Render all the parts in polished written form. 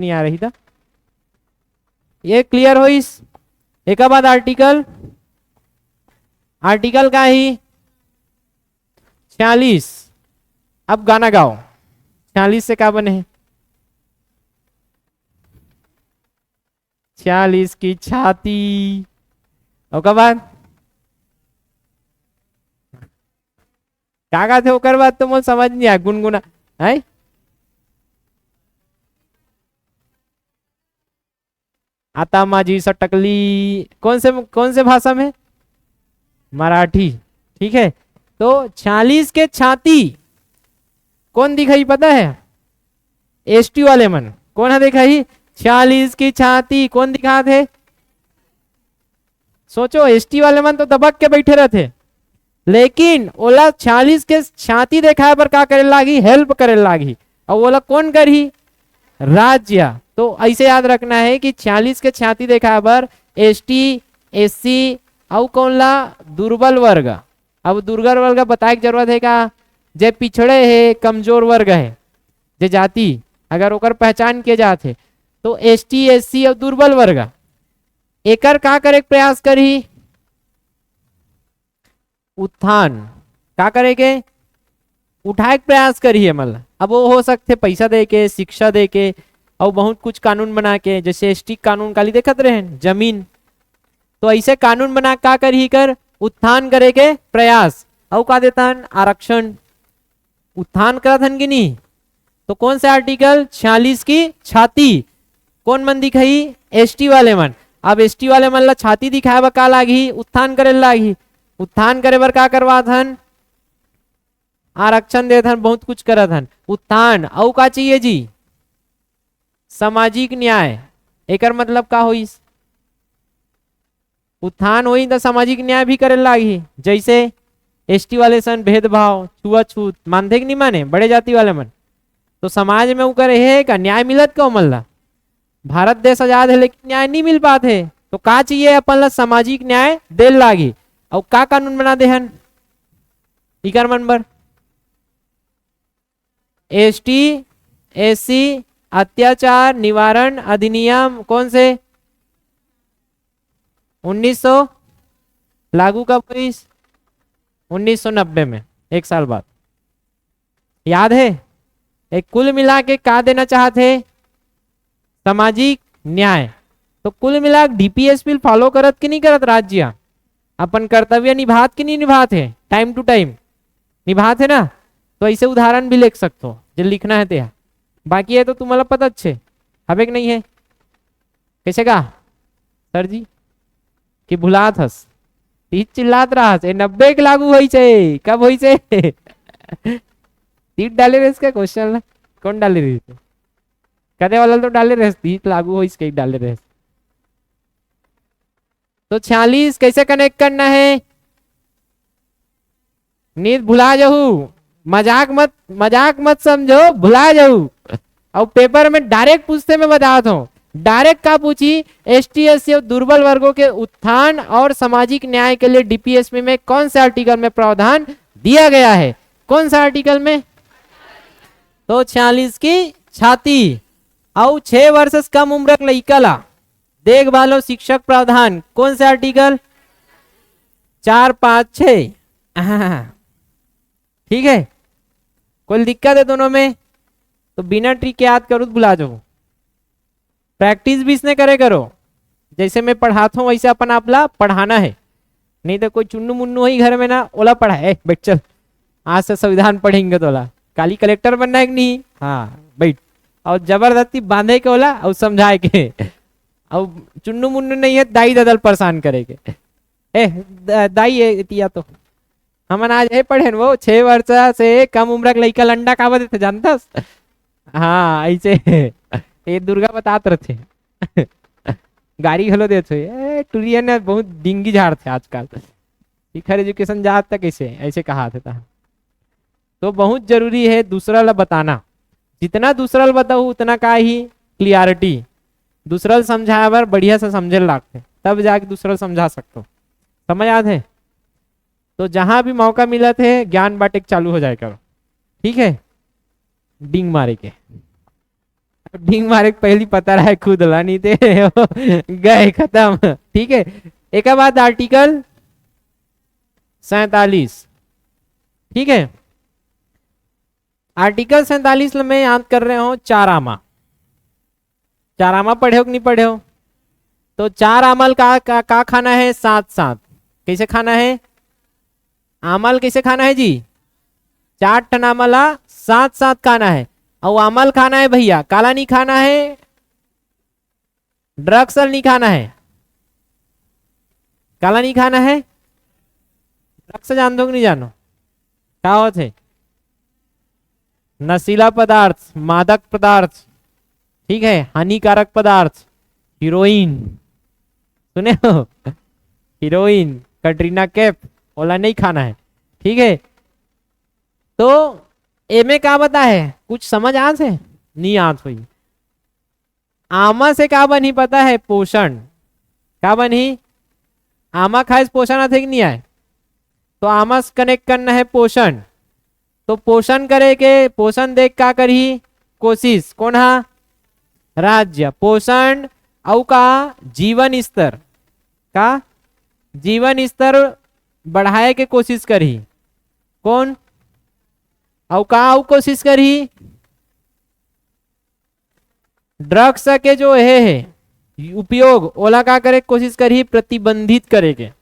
नहीं आ रही था। ये क्लियर हो इस एक बाद आर्टिकल, आर्टिकल का ही 46। अब गाना गाओ, 46 से क्या बने हैं? 46 की छाती। और का बाद क्या थे ओकर बाद तो मुझे समझ नहीं आया, गुनगुना है। आता माझी सटकली, कौन से भाषा में? मराठी। ठीक है, तो 46 के छाती कौन दिखाई पता है? एसटी वाले मन कौन है दिखाई? 46 की छाती कौन दिखा थे? सोचो, एसटी वाले मन तो दबक के बैठे रहते, लेकिन ओला 46 के छाती देखा पर का करे लागी? हेल्प करे लागी। और ओला कौन करी? राज्य। तो ऐसे याद रखना है कि 46 के छाती देखा पर एसटी, एससी और कौन ला? दुर्बल वर्ग। अब दुर्बल वर्ग बताए की जरूरत है का? जे पिछड़े है, कमजोर वर्ग है, जे जाति अगर ओकर पहचान किए जाते तो एसटी, एससी और दुर्बल वर्ग एकर का करे प्रयास करी? उत्थान। का करे के? उठाए के प्रयास करिए। मतलब अब वो हो सकते पैसा दे के, शिक्षा दे के और बहुत कुछ कानून बना के, जैसे एसटी कानून काली देखत रहे जमीन, तो ऐसे कानून बना का करी कर उत्थान करे के प्रयास। और का देता आरक्षण, उत्थान करत हन कि नहीं? तो कौन से आर्टिकल? 46 की छाती कौन मन दिखाई? एसटी वाले मन। अब एसटी वाले मन ला छाती दिखाए बर का लागी? उत्थान करे लागी। उत्थान करे बर का करवा थन? आरक्षण दे थन, बहुत कुछ करत हन। उत्थान और का चाहिए जी? सामाजिक न्याय। एकर मतलब का होई? उत्थान होई तो सामाजिक न्याय भी करे लागी। जैसे एसटी वाले सन भेदभाव, छुआछूत मानते कि नहीं माने बड़े जाति वाले मन, तो समाज में वो करे है का न्याय मिलत क्यों? मल्ला भारत देश आजाद है लेकिन न्याय नहीं मिल पाते, तो का चाहिए अपन ला? सामाजिक न्याय दे लागी। और का कानून बना दे हन? इकर मन बर एसटी, एससी अत्याचार निवारण अधिनियम कौन से? 1900 लागू कब हुई? 1990 में, एक साल बाद। याद है? एक कुल मिला के का देना चाहते? सामाजिक न्याय। तो कुल मिला डीपीएस बिल फॉलो करत कि नहीं करत? राज्य अपन कर्तव्य निभात कि नहीं निभाते? टाइम टू टाइम निभाते ना? तो ऐसे उदाहरण भी लिख सकते हो जो लिखना है ते। बाकी है तो तुम्हारा पता अच्छे हवे कि नहीं है? कैसे का सर जी कि भुलात हस, तीज चिल्लात रहा 90 के लागू होई छे। कब होई छे? तीज डाले रहे इसका क्वेश्चन ना, कौन डाले रही थे? कदे वाला तो डाले रहे, तीज लागू हो इसके डाले रहे। तो 46 कैसे कनेक्ट करना है? नींद भुला जाऊ, मजाक मत समझो, भुला जाऊ। और पेपर में डायरेक्ट पूछते मैं बताता हूँ। डायरेक्ट का पूछी? एसटी, एससी और दुर्बल वर्गों के उत्थान और सामाजिक न्याय के लिए डीपीएसपी में कौन से आर्टिकल में प्रावधान दिया गया है? कौन सा आर्टिकल में? तो 46 की छाती। और 6 वर्ष से कम उम्र के लइका ला देखभाल और शिक्षक प्रावधान कौन से आर्टिकल? 4, 5, 6। ठीक है, कोई दिक्कत है दोनों में? तो बिना ट्रिक याद करो तो भुला जाओ। प्रैक्टिस भी इसने करे करो, जैसे मैं पढ़ाता हूँ वैसे अपन आपला पढ़ाना है। नहीं तो कोई चुन्नू मुन्नू ही घर में ना, ओला पढ़ाए बैठ चल, आज से संविधान पढ़ेंगे तो ओला काली कलेक्टर बनना है कि नहीं? हाँ बैठ, और जबरदस्ती बांधे के ओला और समझाए के। और चुन्नू मुन्नू नहीं है दाई ददल परेशान करेगे। दाई है तो हमन आज है पढ़े वो 6 वर्ष से कम उम्र के लड़का लंडा का देते जानता? हाँ ऐसे ये दुर्गा बतात रहते। गाड़ी घलो देते टूरियन बहुत डिंगी झाड़ थे आजकल। इखर एजुकेशन जात तक ऐसे ऐसे कहा था। तो बहुत जरूरी है दूसरा ला बताना, जितना दूसरा ला बताऊ उतना का ही क्लियरिटी दूसरा समझाया बार बढ़िया से समझे लागते, तब जाके दूसरा समझा सकते हो। समझ आते है? तो जहां भी मौका मिला थे ज्ञान बांटे चालू हो जाए करो, ठीक है? डिंग मारे के ढींग मारे के पहली पता रहा है खुद ला नहीं थे गए खत्म। ठीक है, एक बात आर्टिकल 47। ठीक है, आर्टिकल 47 में याद कर रहे हो चार आमा। चार आमा पढ़े हो कि नहीं पढ़े हो? तो चार आमल का खाना है? साथ साथ। कैसे खाना है आमल? कैसे खाना है जी? चार टन आमला साथ साथ खाना है। और आमल खाना है भैया, काला नहीं खाना है, ड्रग्स नहीं खाना है। काला नहीं खाना है, ड्रग्स जान दो कि नहीं जानो क्या होते? नशीला पदार्थ, मादक पदार्थ, ठीक है, हानिकारक पदार्थ, हीरोइन। सुने हो? हीरोइन, कटरीना कैफ ओला नहीं खाना है। ठीक है, तो एमे का बता है कुछ समझ आ से नहीं आत हुई। आमा से का बनी पता है? पोषण। का बनी? आमा खाए पोषण आते कि नहीं आए? तो आमा से कनेक्ट करना है पोषण। तो पोषण करे के, पोषण देख का करी कोशिश। कौन हा? राज्य। पोषण औ का जीवन स्तर, का जीवन स्तर बढ़ाए के कोशिश करी। कौन? औ का औ कोशिश करी? ड्रग्स के जो है उपयोग ओला का करे कोशिश करी प्रतिबंधित करे के।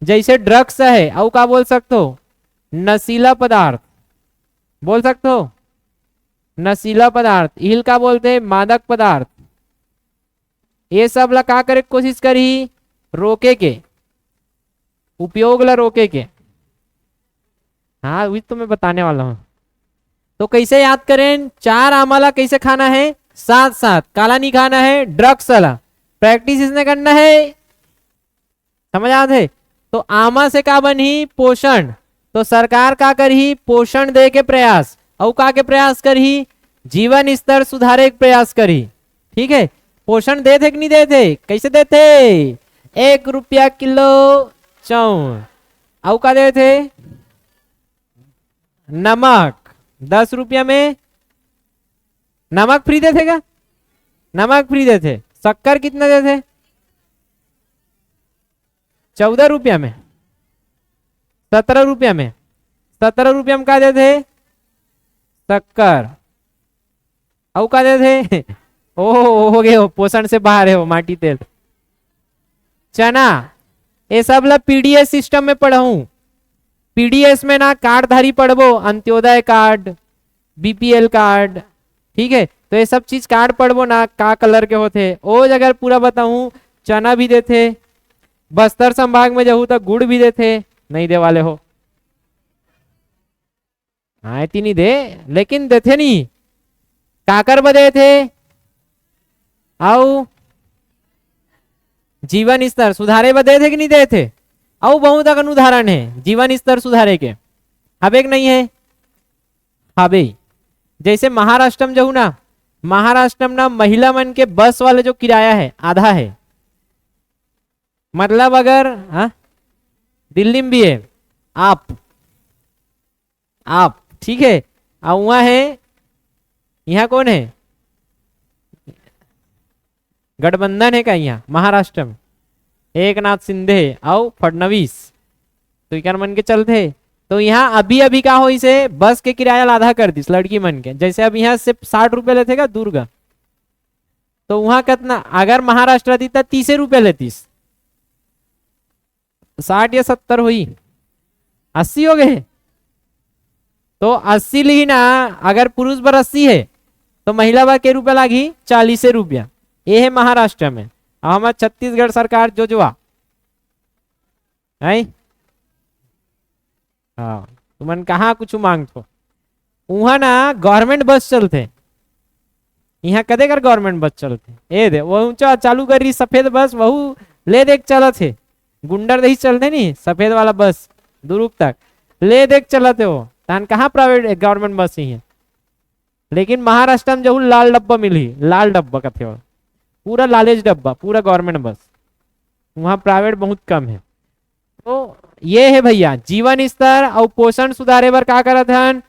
जैसे ड्रग्स है औ का बोल सकते हो? नशीला पदार्थ बोल सकते हो, नशीला पदार्थ। इल का बोलते हैं मादक पदार्थ। ये सब ला का करे कोशिश करी? रोके के, उपयोग ला रोके के। हाँ वही तो मैं बताने वाला हूं। तो कैसे याद करें? चार आमला कैसे खाना है? साथ साथ। काला नहीं खाना है, ड्रग्स वाला। प्रैक्टिस इसने करना है, समझ आते? तो आमा से का बनी? पोषण। तो सरकार का करही? पोषण दे के प्रयास। और का के प्रयास करही? जीवन स्तर सुधारे के प्रयास करी। ठीक है, पोषण दे थे कि नहीं दे थे? कैसे देते? 1 रुपया किलो चाउर। और का दे थे? नमक 10 रुपया में। नमक फ्री देते क्या? नमक फ्री देते। शक्कर कितना देते? 14 रुपया में। 17 रुपया में। 17 रुपया में का देते? शक्कर। और का देते? ओ हो गए हो, पोषण से बाहर है वो, माटी तेल। चना। ये सब ला पीडीएस सिस्टम में पढ़ाऊं। पीडीएस में ना कार्डधारी पढ़बो, अंत्योदय कार्ड, बीपीएल कार्ड। ठीक है, तो ये सब चीज कार्ड पढ़बो ना, का कलर के होते। ओ अगर पूरा बताऊं, चना भी देते। बस्तर संभाग में जाऊँ तो गुड़ भी देते। नहीं दे वाले हो? हाँ इतनी नहीं दे, लेकिन देते नहीं। काकर बदे थे? आओ जीवन स्तर सुधारे बदे थे कि नहीं दे थे? आओ बहुत अगर उदाहरण है जीवन स्तर सुधारे के। अब एक नहीं है? हाँ भाई, जैसे महाराष्ट्र में जाऊँ ना, महाराष्ट्र में ना महिला मन के बस वाले जो किराया है आधा है। मतलब अगर हाँ दिल्ली में भी है। आप ठीक है, और वहां है, यहाँ कौन है? गठबंधन है का यहाँ महाराष्ट्र में? एक नाथ शिंदे और फडणवीस। तो क्या मन के चलते। तो यहाँ अभी अभी का हो इसे बस के किराया आधा कर दिस लड़की मन के। जैसे अब यहाँ से 60 रुपए लेते का दुर्गा, तो वहां कितना? अगर महाराष्ट्र थी तो 30 रुपए लेतीस। 60 या 70 हुई, 80 हो गए। तो 80 ली ना, अगर पुरुष पर 80 है तो महिला बा के रुपया लागी 40 रुपया। ये है महाराष्ट्र में। हमारे छत्तीसगढ़ सरकार जो जो है, हाँ तुमन कहा कुछ मांग तो वहां ना गवर्नमेंट बस चलते। यहाँ कदे कर गवर्नमेंट बस चलते? ए दे वो ऊंचा चालू कर रही सफेद बस, वहू ले देख चलत है। गुंडर दही चलते नहीं सफेद वाला बस दुरुक तक ले देख चलते हो। तहन कहाँ प्राइवेट गवर्नमेंट बस ही है। लेकिन महाराष्ट्र में जो लाल डब्बा मिली, लाल डब्बा का थे पूरा लालेज डब्बा, पूरा गवर्नमेंट बस। वहां प्राइवेट बहुत कम है। तो ये है भैया जीवन स्तर और पोषण सुधारे बर का करत हन?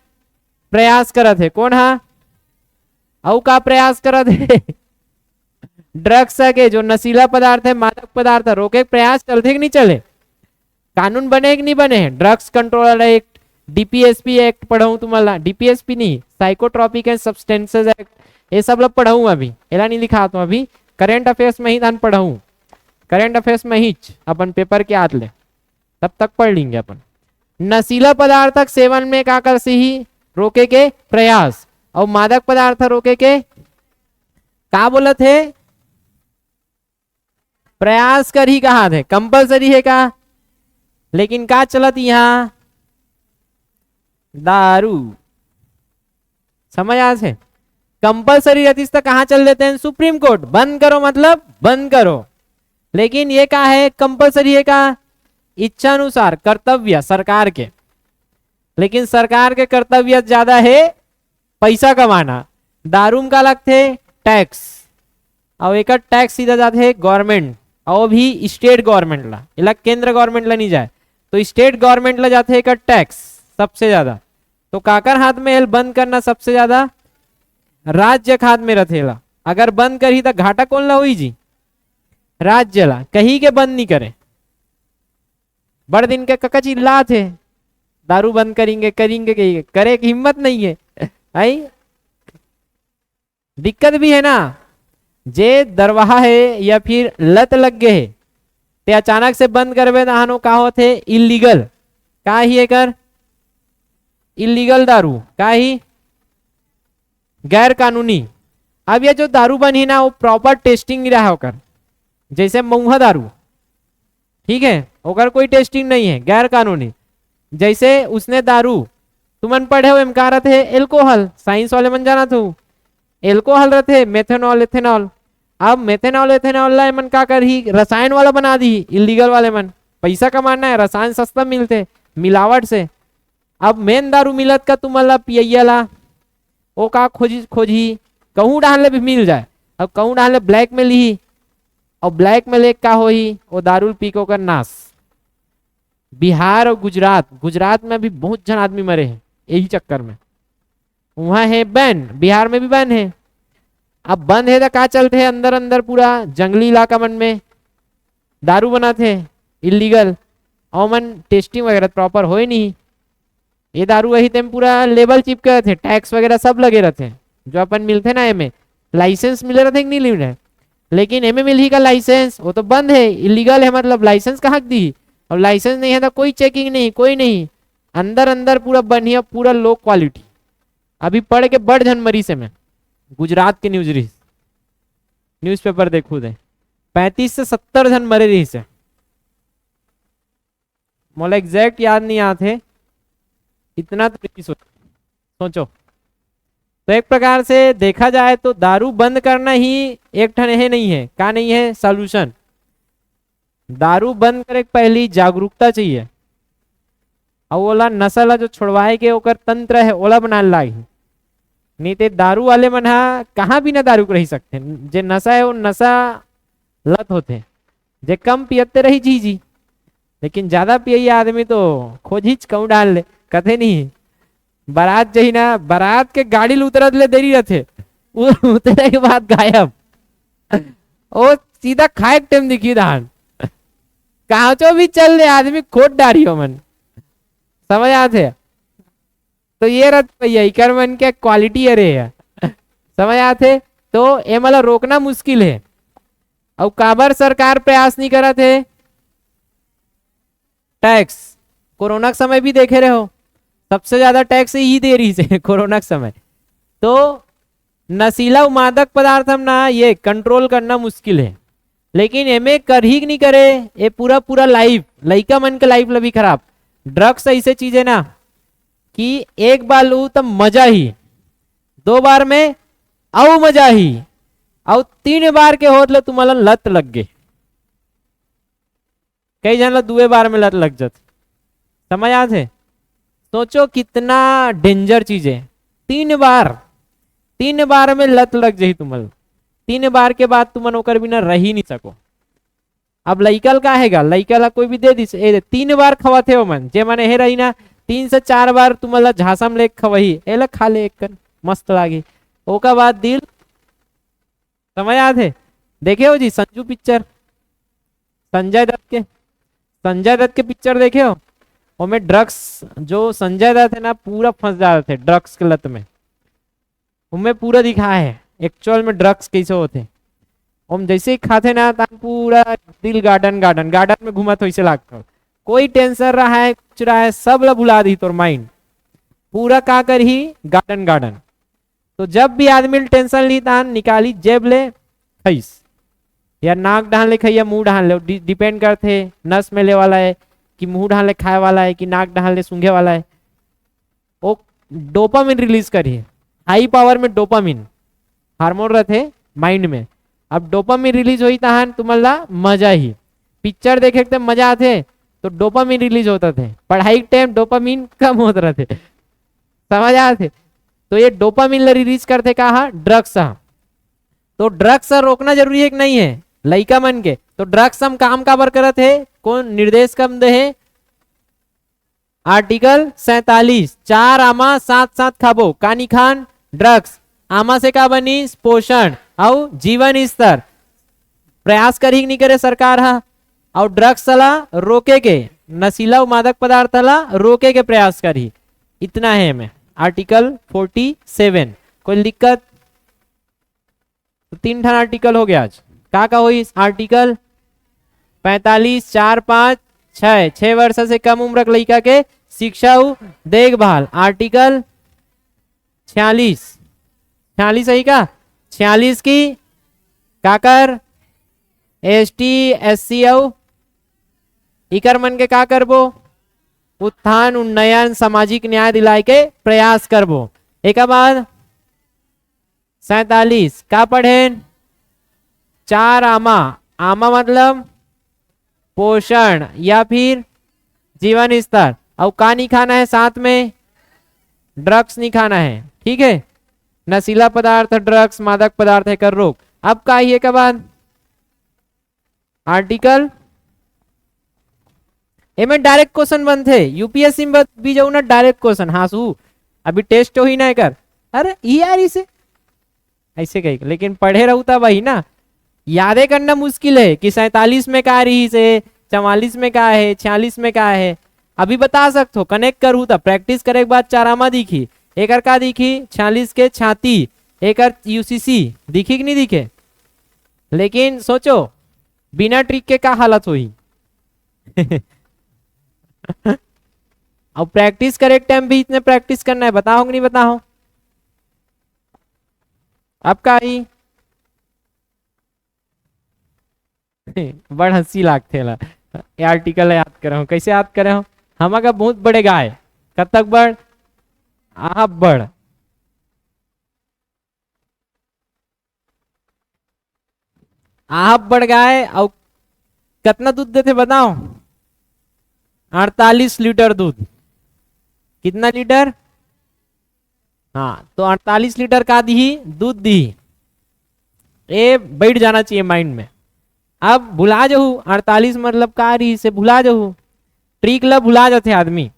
प्रयास करत है। कौन हा? औ का प्रयास करत है ड्रग्स के जो नशीला पदार्थ है, मादक पदार्थ है, रोके के प्रयास चलते कि नहीं चले? कानून बने कि नहीं बने? Drugs control act, DPSP act पढ़ाऊं तुम्हारा, डीपीएसपी नहीं, साइकोट्रॉपिक एंड सब्सटेंसेस एक्ट, ये सब लोग पढ़ाऊं अभी, एला नहीं लिखा तो अभी करंट अफेयर्स में ही दान पढ़ाऊं, करंट अफेयर्स में ही अपन पेपर के हाथ ले, तब तक पढ़ लेंगे अपन। नशीला पदार्थ सेवन में का कर ही रोके के प्रयास, और मादक पदार्थ रोके के का बोलत है? प्रयास कर ही कहा थे, कंपलसरी है का? लेकिन का चलत यहाँ? दारू। समझ आ से कंपलसरी रहती तो कहाँ चल देते हैं? Supreme court. बंद करो मतलब बंद करो, लेकिन ये का है? कंपलसरी है का? इच्छा अनुसार, कर्तव्य सरकार के, लेकिन सरकार के कर्तव्य ज्यादा है पैसा कमाना। दारू में का लगते? टैक्स, और एक टैक्स सीधा जाते है गवर्नमेंट, और भी स्टेट गवर्नमेंट ला, इला केंद्र गवर्नमेंट ला नहीं जाए तो स्टेट गवर्नमेंट ला जाते है टैक्स सबसे ज्यादा। तो काकर हाथ में है बंद करना सबसे ज्यादा? राज्य के हाथ में रथेला। अगर बंद करी तो घाटा कौन ला हुई जी? राज्य ला। कहीं के बंद नहीं करे, बड़ दिन के कका चिल्ला थे दारू बंद करेंगे करेंगे, कहीं करे की हिम्मत नहीं है आई। दिक्कत भी है ना, जे दरवाहा है या फिर लत लग गए है ते अचानक से बंद करवे तो का होते? इलीगल। का ही है कर? इलीगल दारू। का ही? गैर कानूनी। अब ये जो दारू बनी ना वो प्रॉपर टेस्टिंग नहीं रहा होकर, जैसे महुआ दारू, ठीक है, होकर कोई टेस्टिंग नहीं है, गैर कानूनी। जैसे उसने दारू तुमन पढ़े हो एमका रहते एल्कोहल, साइंस वाले मन जाना तू एल्कोहल रहते मेथेनॉल एथेनॉल। अब मेथेनॉल एथेनॉल ला मन का कर ही रसायन वाला बना दी इलीगल वाले मन, पैसा कमाना है, रसायन सस्ता मिलते मिलावट से। अब मेन दारू मिलत का तुमला पियला ला वो का खोजी कहूँ डालने भी मिल जाए, अब कहूँ डालने ब्लैक में ली, और ब्लैक में ले का हो ही वो दारू पी को कर नाश। बिहार और गुजरात में भी बहुत जन आदमी मरे हैं यही चक्कर में। वहां है बैन, बिहार में भी बैन है। अब बंद है तो क्या चलते हैं? अंदर अंदर पूरा जंगली इलाका मन में दारू बनाते इलीगल, और मन टेस्टिंग वगैरह प्रॉपर हो ही नहीं। ये दारू वही तेम पूरा लेबल चिपके रहते, टैक्स वगैरह सब लगे रहते हैं, जो अपन मिलते ना एमे लाइसेंस मिले रहते नहीं मिल रहे, लेकिन एमे मिल ही का लाइसेंस, वो तो बंद है, इलीगल है, मतलब लाइसेंस कहाँ दी? और लाइसेंस नहीं है तो कोई चेकिंग नहीं, कोई नहीं, अंदर अंदर पूरा बढ़िया, पूरा लो क्वालिटी। अभी पढ़ के बड़ जन मरी से मैं गुजरात के न्यूज पेपर देखू दे 35 से 70 जन मरे रही से, मोला एग्जैक्ट याद नहीं आते इतना तो सोचो। तो एक प्रकार से देखा जाए तो दारू बंद करना ही एक ठन है नहीं है, का नहीं है सॉल्यूशन। दारू बंद करे पहली जागरूकता चाहिए, और ओला नशा ला जो छुड़वाए के ओकर तंत्र है ओला बनाने लागी, नहीं तो दारू वाले मन कहाँ भी ना दारू रह सकते। जे नशा है वो नशा लत होते, जे कम पियते रही जी, लेकिन ज्यादा पिए आदमी तो खोजिच कहूँ डाल ले, कथे नहीं बारात जही ना, बारात के गाड़ी उतरत ले देरी रहते, उतरे के बाद गायब, ओ सीधा खाए के टाइम दिखी धान, कहा चो भी चल रहे आदमी खोट डारी हो मन, समझ आते? तो ये रथ भैया कर मन के क्वालिटी अरे है, समझ आते? तो ये मला रोकना मुश्किल है। और काबर सरकार प्रयास नहीं करा थे? टैक्स कोरोना के समय भी देखे रहे हो, सबसे ज्यादा टैक्स ही दे रही से कोरोना के समय। तो नशीला मादक पदार्थ हम ना ये कंट्रोल करना मुश्किल है, लेकिन एमे कर ही नहीं करे, ये पूरा पूरा लाइफ लइका मन के लाइफ ला भी खराब। ड्रग्स ऐसे चीज है ना कि एक बार लू तब मजा ही, 2 बार में आओ मजा ही, और 3 बार के होत ले तुम्हारा लत लग गए। कई जन 2 बार में लत लग जाती, समझ आते? सोचो कितना डेंजर चीज है। 3 बार में लत लग जाही तुम्हारा, 3 बार के बाद तुम ओकर बिना रह ही नहीं सको। अब लइकल का हैगा, लइकल कोई भी दे दी 3 बार खवाते हो मन, जे मन हे रही ना 3 से 4 बार तुम्हारा झांसा में लेके खवही एला खा ले एक मस्त लागी, ओ का बाद दिल, समझ आते थे? देखे हो जी संजू पिक्चर, संजय दत्त के पिक्चर देखे हो? और में ड्रग्स, जो संजय दत्त है ना पूरा फंस जाते थे ड्रग्स के लत में, उनमें पूरा दिखाया है एक्चुअल में ड्रग्स कैसे होते। हम जैसे ही खाते ना तो पूरा दिल गार्डन गार्डन गार्डन में घूमा तो ऐसे लगता, कोई टेंशन रहा है कुछ रहा है सब ला भुला दी तोर माइंड, पूरा का कर ही गार्डन गार्डन। तो जब भी आदमी टेंशन ली तान निकाली जेब ले खईस, या नाक ढाल ले खाई या मुंह ढाल ले, डिपेंड करते नस में ले वाला है कि मुंह ढाल ले खाए वाला है कि नाक ढाल ले सूंघे वाला है। वो डोपामिन रिलीज करिए, हाई पावर में डोपामिन हार्मोन रहते माइंड में। अब डोपामिन रिलीज हुई तहन तुम्हारा मजा ही, पिक्चर देखे थे मजा आते तो डोपामिन रिलीज होता थे, पढ़ाई के टाइम डोपामिन कम होते रहते, समझ आते। तो ये डोपामिन रिलीज करते कहा ड्रग्स। तो ड्रग्स रोकना जरूरी है कि नहीं है लइका मन के? तो ड्रग्स हम काम काबर करत है, कौन निर्देश कम दे है? आर्टिकल 47, 4 आमा साथ साथ खाबो कानी खान ड्रग्स। आमा से का बनी पोषण और जीवन स्तर, प्रयास करी नहीं करे सरकार हा, और ड्रग्स ला रोके के, नशीला मादक पदार्थ ला रोके के प्रयास करी। इतना है में आर्टिकल 47। कोई दिक्कत? तो 3 ठन आर्टिकल हो गया आज। का हुई आर्टिकल 45, 4, 5, 6, 6 वर्ष से कम उम्र के लड़का के शिक्षा देखभाल। आर्टिकल 46, 46 सही का? 46 की काकर ST SC इकर मन के का करबो? उत्थान उन्नयन सामाजिक न्याय दिलाए के प्रयास करबो। एक बाद 47 का पढ़े? 4 आमा, आमा मतलब पोषण या फिर जीवन स्तर, और का नहीं खाना है साथ में? ड्रग्स नहीं खाना है, ठीक है? नशीला पदार्थ ड्रग्स मादक पदार्थ है कर रोक। अब का है के बाद आर्टिकल एमे डायरेक्ट क्वेश्चन बनते थे यूपीएससी में भी जाऊ ना डायरेक्ट क्वेश्चन। हाँ सू अभी टेस्ट हो ही ना कर, अरे यार इसे ऐसे कही, लेकिन पढ़े रहू तब वही ना यादें करना मुश्किल है कि 47 में का रही से, 44 में का है, 46 में का है। अभी बता सकते हो कनेक्ट करूँ तब प्रैक्टिस करे के बाद चारामा दिखी एक का दिखी 46 के छाती एक यूसीसी दिखी कि नहीं दिखे। लेकिन सोचो बिना ट्रिक के का हालत हुई अब प्रैक्टिस करे टाइम भी इतने प्रैक्टिस करना है, बताओ कि नहीं बताओ? अब का ही बड़ हंसी लागते ला ये आर्टिकल याद करे हो, कैसे याद करे हो? हम का बहुत बड़े गाय कब तक बढ़ आप बढ़ आप बढ़ गाय और कितना दूध देते बताओ? 48 लीटर दूध। कितना लीटर? हाँ तो 48 लीटर का दी दूध दी, ये बैठ जाना चाहिए माइंड में। अब भुला जाऊ 48 मतलब का रही से भुला जाऊ, ट्रिक ला भुला जाते आदमी,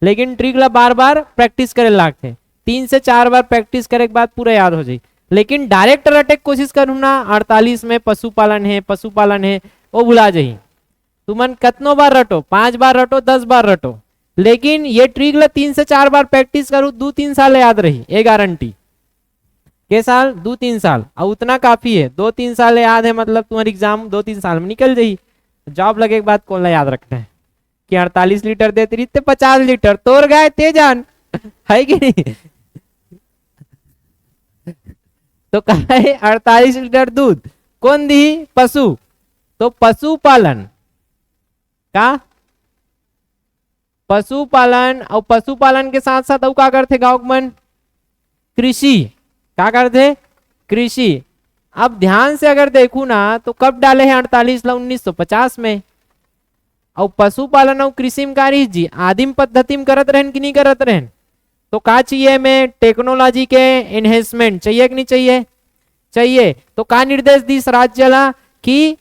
लेकिन ट्रिक ला बार बार प्रैक्टिस करे लागते, 3 से 4 बार प्रैक्टिस करे के बाद पूरा याद हो जाए। लेकिन डायरेक्ट रटे कोशिश करूँ ना 48 में पशुपालन है वो भुला जाही। तुमन कितनों बार रटो, 5 बार रटो 10 बार रटो, लेकिन ये ट्रिक ला 3 से 4 बार प्रैक्टिस करूँ 2-3 साल याद रही, ये गारंटी। के साल? 2-3 साल, और उतना काफी है। 2-3 साल याद है मतलब तुम्हारी एग्जाम 2-3 साल में निकल जाही। जॉब लगे के बाद कौन ला याद रखना है कि 48 लीटर देते रही 50 लीटर तोड़ गए ते जान है कि नहीं? तो कहा है 48 लीटर दूध कौन दी? पशु। तो पशुपालन का पशुपालन, और पशुपालन के साथ साथ का करते गाँव मन? कृषि। क्या करते? कृषि। अब ध्यान से अगर देखू ना तो कब डाले हैं 48 ला? 1950 में। और पशुपालन और कृषि में कार्य जी आदिम पद्धति में करत रहन कि नहीं करत रहन? तो का चाहिए में टेक्नोलॉजी के एनहेंसमेंट चाहिए कि नहीं चाहिए? चाहिए। तो का निर्देश दी राज्य ला कि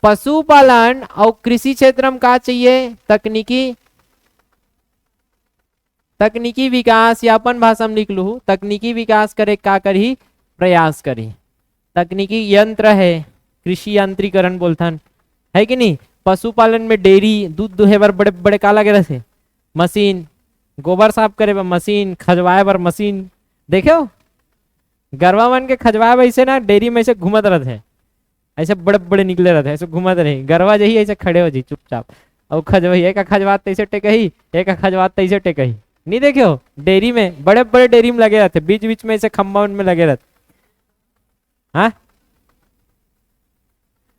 पशुपालन और कृषि क्षेत्र में का चाहिए? तकनीकी विकास, या अपन भाषा में लिख लू तकनीकी विकास करे का करी प्रयास करी। तकनीकी यंत्र है, कृषि यांत्रिकरण बोलथन, है कि नहीं। पशुपालन में डेयरी, दूध दुहे बर बड़े बड़े का लगे रहे मशीन, गोबर साफ करे बर मशीन, खजवाए बर मशीन। देखे हो गरवा मन के खजवाए वैसे ना डेयरी में ऐसे घूमत रहते, ऐसे बड़े बड़े निकले रहते, ऐसे घूमत रहे गरवा जही ऐसे खड़े हो जी चुपचाप। और खजवही एक खजवात तैसे टेकही, एक खजवात तैसे टेकही, नहीं देखे हो डेयरी में, बड़े बड़े डेयरी में लगे रहते, बीच बीच में ऐसे खम्बा में लगे रहते। हाँ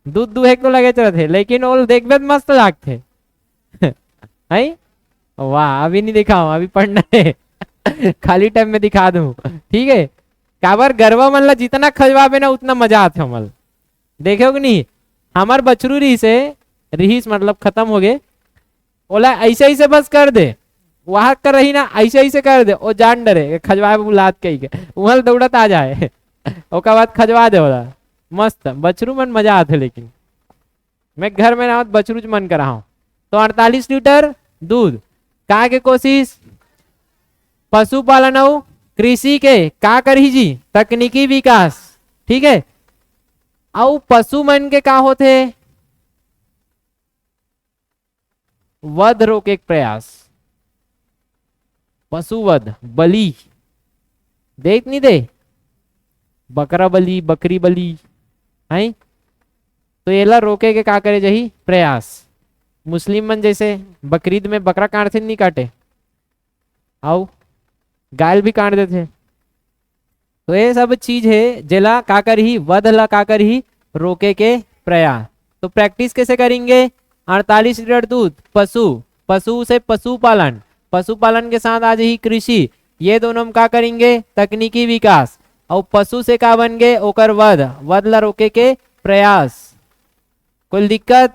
दूध दुहे तो लगे रहते, लेकिन वो देखबे मस्त लागते है। वाह अभी नहीं दिखाऊं, अभी पढ़ना है खाली टाइम में दिखा दूं, ठीक है। काबर गरवा मन ला जितना खजवाबे ना उतना मजा आते हमल, देखे कि नहीं। हमार बछरू रही से रिहिस मतलब खत्म हो गए, ओला ऐसे ऐसे बस कर दे, वहां कर रही ना ऐसे ऐसे कर दे, वो जान डरे खजवाए बुलात कही के उहल दौड़त आ जाए ओका बाद खजवा दे वाला मस्त बछरू मन मजा आते। लेकिन मैं घर में ना बछरू मन करा हूं। तो 48 लीटर दूध का के कोशिश, पशुपालन और कृषि के का करी जी, तकनीकी विकास, ठीक है। और पशु मन के का होते, वध रोके के प्रयास, पशु वध, बलि देख नहीं दे, बकरा बलि बकरी बलि है, तो एला रोके के का करे जही प्रयास। मुस्लिम मन जैसे बकरीद में बकरा काटते नहीं काटे, आओ गाय भी काट देते। तो ये सब चीज है जेला का कर ही वध ला का कर ही रोके के प्रयास। तो प्रैक्टिस कैसे करेंगे, 48 लीटर दूध, पशु, पशु से पशुपालन, पशुपालन के साथ आज ही कृषि, ये दोनों हम का करेंगे तकनीकी विकास। और पशु से का बन गए ओकर वध, वध ला रोके के प्रयास। कोई दिक्कत,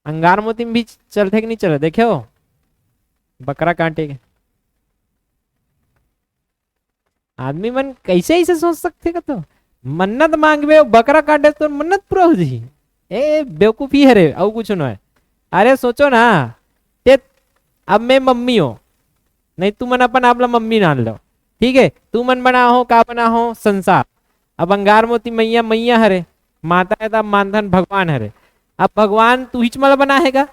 अंगार मोती में भी चलते कि नहीं चले, देखे हो बकरा काटे के आदमी मन कैसे ऐसे सोच सकते का, तो मन्नत मांगवे बकरा काटे तो मन्नत पूरा हो जी, ए बेवकूफी है रे और कुछ ना है। अरे सोचो ना ते अब मैं मम्मी हो, नहीं तू मन अपन आपला मम्मी मान लो, ठीक है। तू मन बना हो का बना हो संसार, अब अंगार मोती मैया मैया हरे, माता है तब मानधन भगवान हरे। अब भगवान तू हिच मला बना हैगा,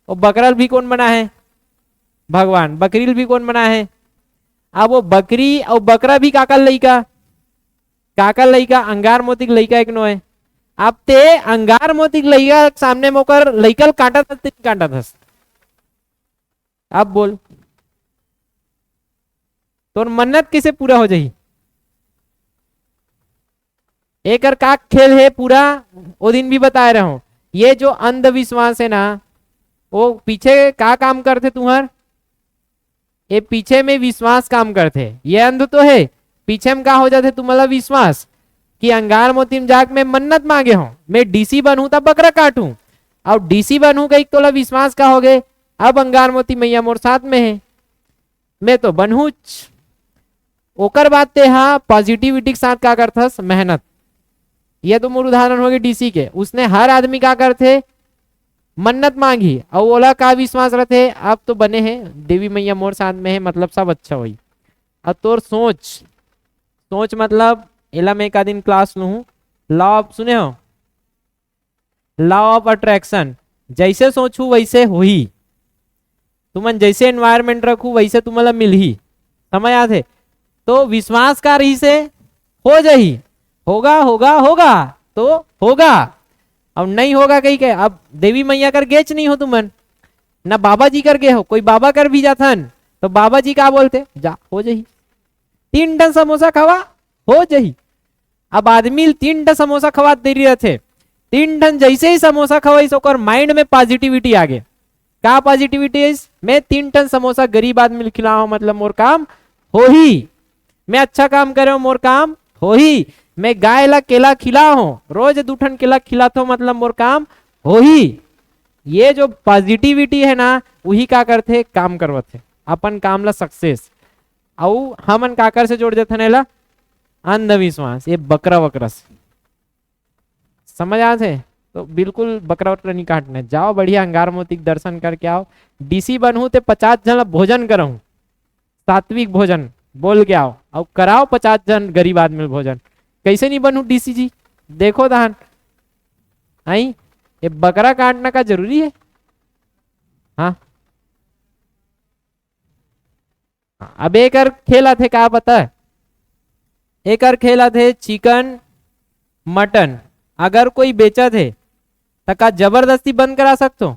और बकरल भी कौन बना है, भगवान, बकरील भी कौन बना है। अब वो बकरी और बकरा भी काका लइका, काका लइका अंगार मोती लइका एक नो है। अब ते अंगार मोती लइका सामने मोकर लइकल काटा था, काटा था। अब बोल तो मन्नत किसे पूरा हो जाही, एक का खेल है पूरा, वो दिन भी बता रहा हूं। ये जो अंधविश्वास है ना, वो पीछे का काम करते तुम्हार, ये पीछे में विश्वास काम करते। ये अंध तो है, पीछे में का हो जाते तुम्हारा विश्वास कि अंगार मोती में जाके मैं मन्नत मांगे हूं, मैं डीसी बनूं तब बकरा काटूं, और डीसी बनूं कहीं तोला विश्वास का हो गए, अब अंगार मोती मैया मोर साथ में है, मैं तो बनूच। ओकर बात ते हाँ पॉजिटिविटी के साथ का करथस मेहनत। ये तो मोर उदाहरण हो गए डीसी के, उसने हर आदमी का करते मन्नत मांगी और ओला का विश्वास रहते, अब तो बने हैं देवी मैया मोर साथ में है, मतलब सब अच्छा हुई। अब तोर सोच, सोच मतलब एला मैं एक दिन क्लास लू, लॉ ऑफ सुने हो, लॉ ऑफ अट्रैक्शन, जैसे सोचू वैसे हो ही, तुमन जैसे एनवायरमेंट रखू वैसे तुम्हारा मिल ही, समझ आते। तो विश्वास का रही से हो जाही, होगा होगा होगा तो होगा, अब नहीं होगा कहीं के। अब देवी मैया कर गेच नहीं हो तुमन, ना बाबा जी कर गए हो, कोई बाबा कर भी जाथन तो बाबा जी का बोलते जा हो जाही, 3 टन समोसा खवा हो जाही। अब आदमी 3 टन समोसा खवा दे रहे थे, 3 टन जैसे ही समोसा खवाई ओकर माइंड में पॉजिटिविटी आ गए, का पॉजिटिविटी है, मैं 3 टन समोसा गरीब आदमी खिलाऊं मतलब मोर काम हो ही, मैं अच्छा काम करे हूं मोर काम हो ही, मैं गाय ला केला खिलाओ रोज 2 टन केला खिलाता हूं मतलब मोर काम हो ही। ये जो पॉजिटिविटी है ना वही का करते काम करवते अपन काम ला सक्सेस। और हमन काकर से जोड़ देते ना अंधविश्वास, ये बकरा वकरा से, समझ आते। तो बिल्कुल बकरा वकरा नहीं काटना, जाओ बढ़िया अंगार मोती दर्शन करके आओ, डीसी बनूं तो 50 जन भोजन करूं, सात्विक भोजन बोल के आओ और कराओ 50 जन गरीब आदमी भोजन। कैसे नहीं बनू डीसीजी? देखो धान आई, ये बकरा काटना का जरूरी है? हाँ, अब एक और खेला थे, क्या पता है? एक और खेला थे चिकन मटन अगर कोई बेचा थे तो का जबरदस्ती बंद करा सकते हो?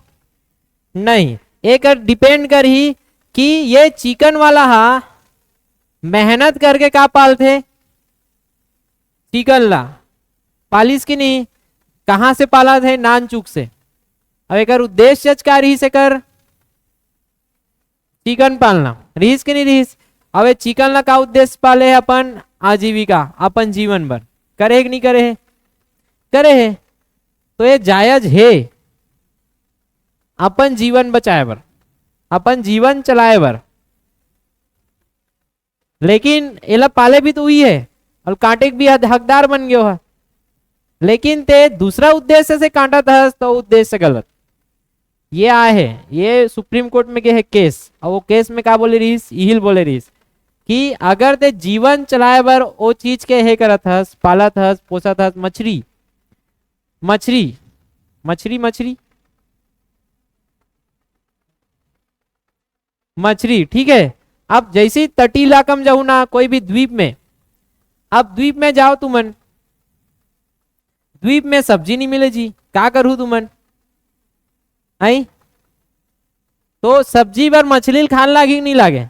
नहीं, एक और डिपेंड कर ही कि ये चिकन वाला हा मेहनत करके का पाल थे चिकन ला, पालिस की नहीं, कहां से पाला थे? नान चूक से। अब एक उद्देश्य का रही से कर चिकन पालना, रहीस की नहीं रहीस? अब चिकन ला का उद्देश्य पाले है अपन आजीविका, अपन जीवन भर करे कि नहीं करे है? करे है, तो ये जायज है अपन जीवन बचाए बर, अपन जीवन चलाए बर। लेकिन एला पाले भी तो हुई है और कांटे भी हकदार बन गयो है, लेकिन ते दूसरा उद्देश्य से कांटा था तो उद्देश्य गलत। ये आए है, ये सुप्रीम कोर्ट में के है केस, और वो केस में क्या बोले रहीस? इहिल बोले रहीस कि अगर ते जीवन चलाए बर वो चीज के है करत हस, पालत हस, पोसत हस, मछली मछली मछली मछली मछली, ठीक है। अब जैसे ही तटी इलाका में जाऊ ना, कोई भी द्वीप में, अब द्वीप में जाओ तुमन, द्वीप में सब्जी नहीं मिले जी, क्या करूं तुमन? आई तो सब्जी पर मछली खान लागे नहीं लागे,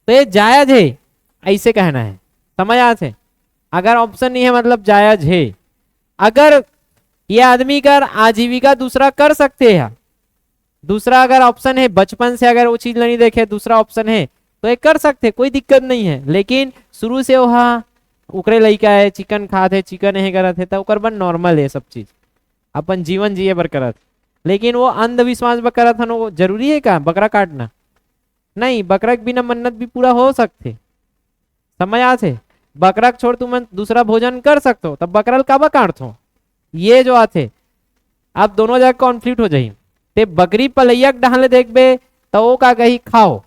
तो ये जायज है ऐसे कहना है, समझ आते? अगर ऑप्शन नहीं है मतलब जायज है। अगर ये आदमी कर आजीविका दूसरा कर सकते हैं, दूसरा अगर ऑप्शन है बचपन से अगर वो चीज नहीं देखे, दूसरा ऑप्शन है तो ये कर सकते, कोई दिक्कत नहीं है। लेकिन शुरू से वहाँ उकरे लड़का है, चिकन खाते, चिकन है करत है, तो ओकर बन नॉर्मल है सब चीज, अपन जीवन जिए बर करत। लेकिन वो अंधविश्वास बर करत हन, वो जरूरी है का बकरा काटना? नहीं, बकरा के बिना मन्नत भी पूरा हो सकते, समझ आते? बकरा छोड़ तुम दूसरा भोजन कर सकते हो, तब बकरा काबा काटते हो? ये जो आते अब दोनों जगह कॉन्फ्लिक्ट हो जाए। ते बकरी पलैया डाले देखबे तो वो का कही खाओ,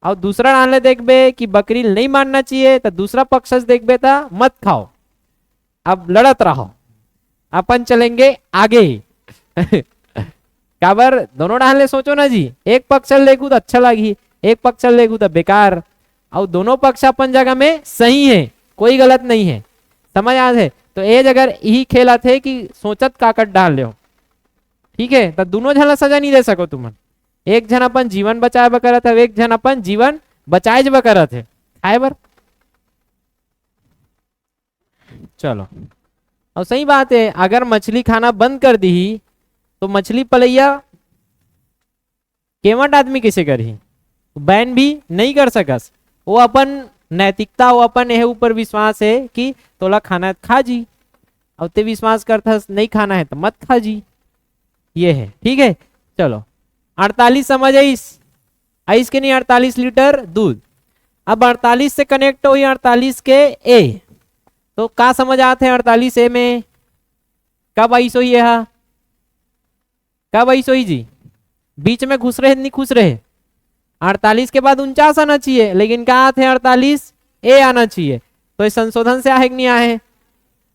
और दूसरा डाले देखबे कि बकरी नहीं मानना चाहिए, तो दूसरा पक्ष देखबे तो मत खाओ। अब लड़त रहो, अपन चलेंगे आगे ही काबर दोनों डाले सोचो ना जी, एक पक्ष लेगू तो अच्छा लगी, एक पक्ष लेगू तो बेकार, और दोनों पक्ष अपन जगह में सही है, कोई गलत नहीं है, समझ आ है? तो ये जगह यही खेला थे कि सोचत काकट डाल ले, ठीक है? तो दोनों जन सजा नहीं दे सको तुम, एक जन अपन जीवन बचाए बकरत है, एक जन अपन जीवन बचाए बकरत है खाए बर। चलो, और सही बात है, अगर मछली खाना बंद कर दी तो मछली पलैया केवट आदमी कैसे करी? बैन भी नहीं कर सकस, वो अपन नैतिकता, वो अपन यह ऊपर विश्वास है कि तोला खाना है खा जी, और ते विश्वास करता नहीं खाना है तो मत खा जी, ये है, ठीक है? चलो 48 समझ आइस के नहीं? 48 लीटर दूध। अब 48 से कनेक्ट हुई 48 के ए, तो क्या समझ आते हैं 48 ए में? कब आई सोई है? कब आई सोई जी? बीच में घुस रहे नहीं घुस रहे? 48 के बाद 49 आना चाहिए, लेकिन क्या आते हैं 48 ए आना चाहिए। तो इस संशोधन से आए कि नहीं आए?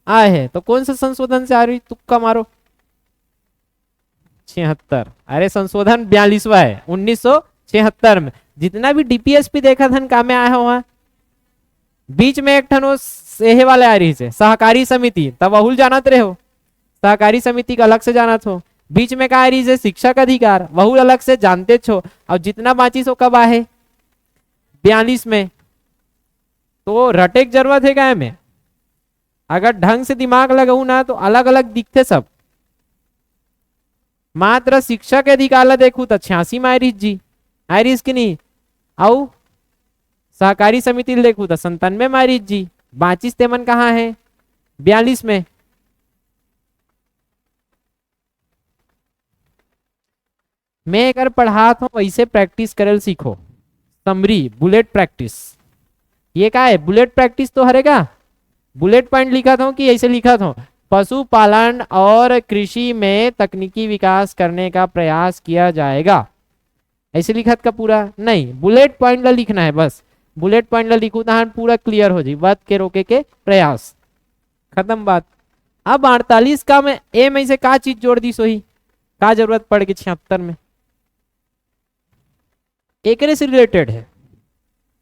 आए है। तो कौन सा संशोधन से आ रही? तुक्का मारो। 76। अरे संशोधन 42वां है 1976 में। जितना भी डीपीएसपी देखा था काम में आया हुआ, बीच में एक ठन सेहे वाले आ रही से सहकारी समिति, तब बहुल जानत रहे हो, सहकारी समिति का अलग से जानत हो। बीच में का आ रही से शिक्षक अधिकार, बहुल अलग से जानते छो। और जितना बाची सो कब आए? 42 में। तो रटे की जरूरत है क्या में? अगर ढंग से दिमाग लगाऊ ना तो अलग अलग दिखते सब। मात्र शिक्षक अधिकार ला देखू तो 86 में आयरिस जी, आयरिस की नहीं। आउ सहकारी समिति देखू तो 97 में आयरिस जी। बाचिस तेमन कहाँ है? 42 में। मैं अगर पढ़ात हूँ वैसे प्रैक्टिस करल सीखो। समरी बुलेट प्रैक्टिस, ये क्या है? बुलेट प्रैक्टिस तो हरेगा, बुलेट पॉइंट लिखा था कि ऐसे लिखा था, पशुपालन और कृषि में तकनीकी विकास करने का प्रयास किया जाएगा, ऐसे लिखत का पूरा नहीं, बुलेट पॉइंट ला लिखना है बस। बुलेट पॉइंट ला लिखू तो पूरा क्लियर हो जाए। वध के रोके के प्रयास, खत्म बात। अब 48 का मैं ए में से का चीज जोड़ दी सोही, का जरूरत पड़ गई 76 में, एक से रिलेटेड है।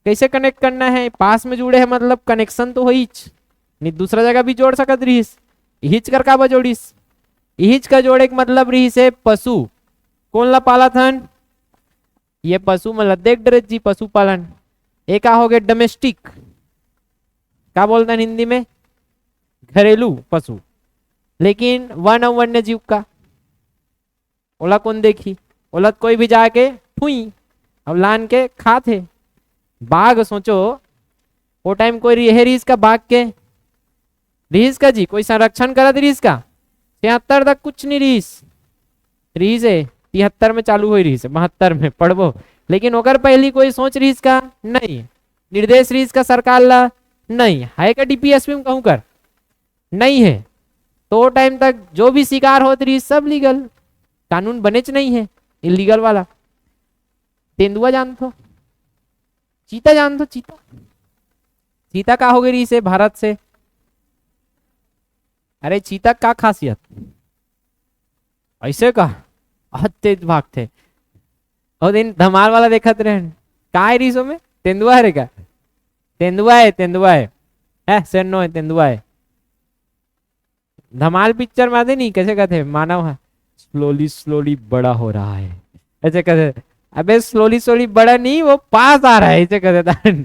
कैसे कनेक्ट करना है, पास में जुड़े है मतलब कनेक्शन तो हो नहीं, दूसरा जगह भी जोड़ सकत रहीस। हिच कर का जोड़ीस, हिच का जोड़े के मतलब रही से पशु, कौन ला पाला थन, ये पशु मतलब देख डरे जी पशुपालन। एक हो गए डोमेस्टिक, क्या बोलते हैं हिंदी में, घरेलू पशु। लेकिन वन और वन्य जीव का ओला कौन देखी, ओला कोई भी जाके ठुई अब लान के खाते। बाघ सोचो वो टाइम कोई रिहे रीस का, बाघ के रीस का जी कोई संरक्षण करत रीस का, 73 तक कुछ नहीं रीस है 73 में चालू हुई रीस, 72 में पढ़बो। लेकिन ओकर पहली कोई सोच रीस का नहीं, निर्देश रीस का सरकार ला नहीं है का, डीपीएसपी में कहूं कर नहीं है। तो टाइम तक जो भी शिकार होत रही सब लीगल, कानून बनेच नहीं है इलीगल वाला। तेंदुआ जान तो, चीता जान तो, चीता चीता का हो गई रही से भारत से। अरे चीता का खासियत ऐसे का बहुत तेज भागते, और दिन धमाल वाला देखत रहे का है रिसो में, तेंदुआ है का, तेंदुआ है, तेंदुआ है सेनो है, तेंदुआ है। धमाल पिक्चर में आते नहीं कैसे कहते, मानव है स्लोली स्लोली बड़ा हो रहा है, ऐसे कहते। अबे स्लोली स्लोली बड़ा नहीं, वो पास आ रहा है ऐसे कहते।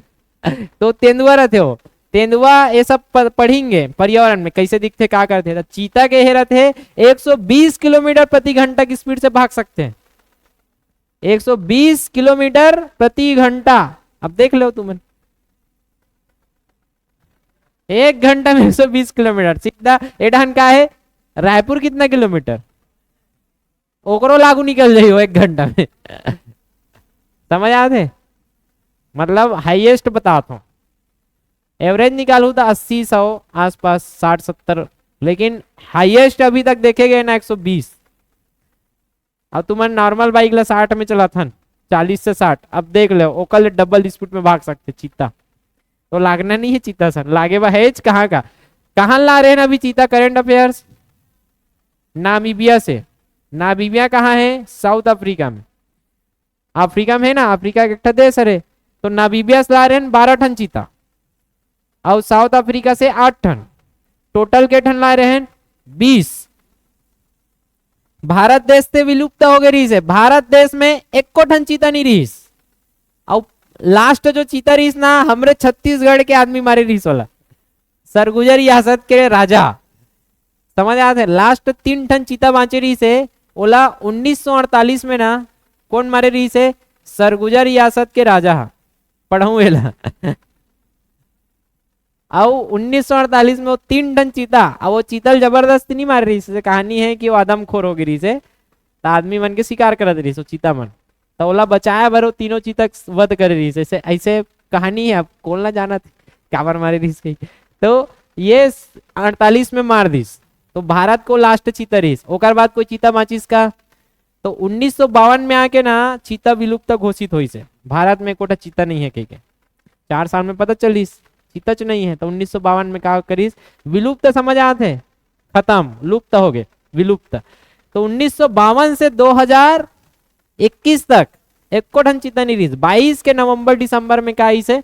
तो तेंदुआ रहते हो, तेंदुआ ये सब पढ़ेंगे पर्यावरण में कैसे दिखते क्या करते। तो चीता के हे रहते 120 किलोमीटर प्रति घंटा की स्पीड से भाग सकते हैं, 120 किलोमीटर प्रति घंटा। अब देख लो तुम, एक घंटा में 120 किलोमीटर सीधा। एडहन का है रायपुर कितना किलोमीटर, ओकरो लागू निकल जाइयो एक घंटा में। समझ आते, मतलब हाईएस्ट बताता हूँ, एवरेज निकालू तो 80 100 आसपास 60 70, लेकिन हाईएस्ट अभी तक देखे गए ना 120। अब तुम्हारे नॉर्मल बाइक ला 60 में चला था, 40 से 60। अब देख लो ओकल डबल स्पीड में भाग सकते चीता। तो लागना नहीं है चीता सर, लागे बा है कहाँ का, कहाँ ला रहे हैं अभी चीता करंट अफेयर्स, नामीबिया से। नामीबिया कहाँ है, साउथ अफ्रीका में, अफ्रीका में है ना, अफ्रीका का एक देश है। तो नामीबिया से ला रहे हैं 12 टन चीता, और साउथ अफ्रीका से 8 टन, टोटल के टन ला रहे हैं 20। भारत देश से विलुप्त हो गई रही है, भारत देश में एक को टन चीता नहीं रही। और लास्ट जो चीता रही ना हमरे छत्तीसगढ़ के आदमी मारे रही वाला, सरगुजा रियासत के राजा, समझ आते। लास्ट 3 टन चीता बांचे रही से, ओला 1948 में ना कौन मारे रही से, सरगुजा रियासत के राजा पढ़ू एला। और 1948 में वो 3 टन चीता, और वो चीतल जबरदस्ती नहीं मार रही से, कहानी है कि वो आदमखोर हो गई से, तो आदमी मन के शिकार करत रही सो चीता मन, तो ओला बचाया भरो तीनों चीता वध कर रही से, ऐसे कहानी है। अब कौन ना जाना क्या बार मारे रही कही। तो ये 48 में मार दीस, तो भारत को लास्ट चीता रही। ओकर बाद कोई चीता बाँचिस का, तो 1952 में आके ना चीता विलुप्त घोषित हुई से, भारत में कोटा चीता नहीं है कहीं के। 4 साल में पता चलिस चीता च नहीं है, तो 1952 में क्या करीस, विलुप्त समझ आते, खत्म, लुप्त हो गए, विलुप्त। तो 1952 से 2021 तक एक को टन चीता नहीं रही। 22 के नवंबर दिसंबर में क्या इसे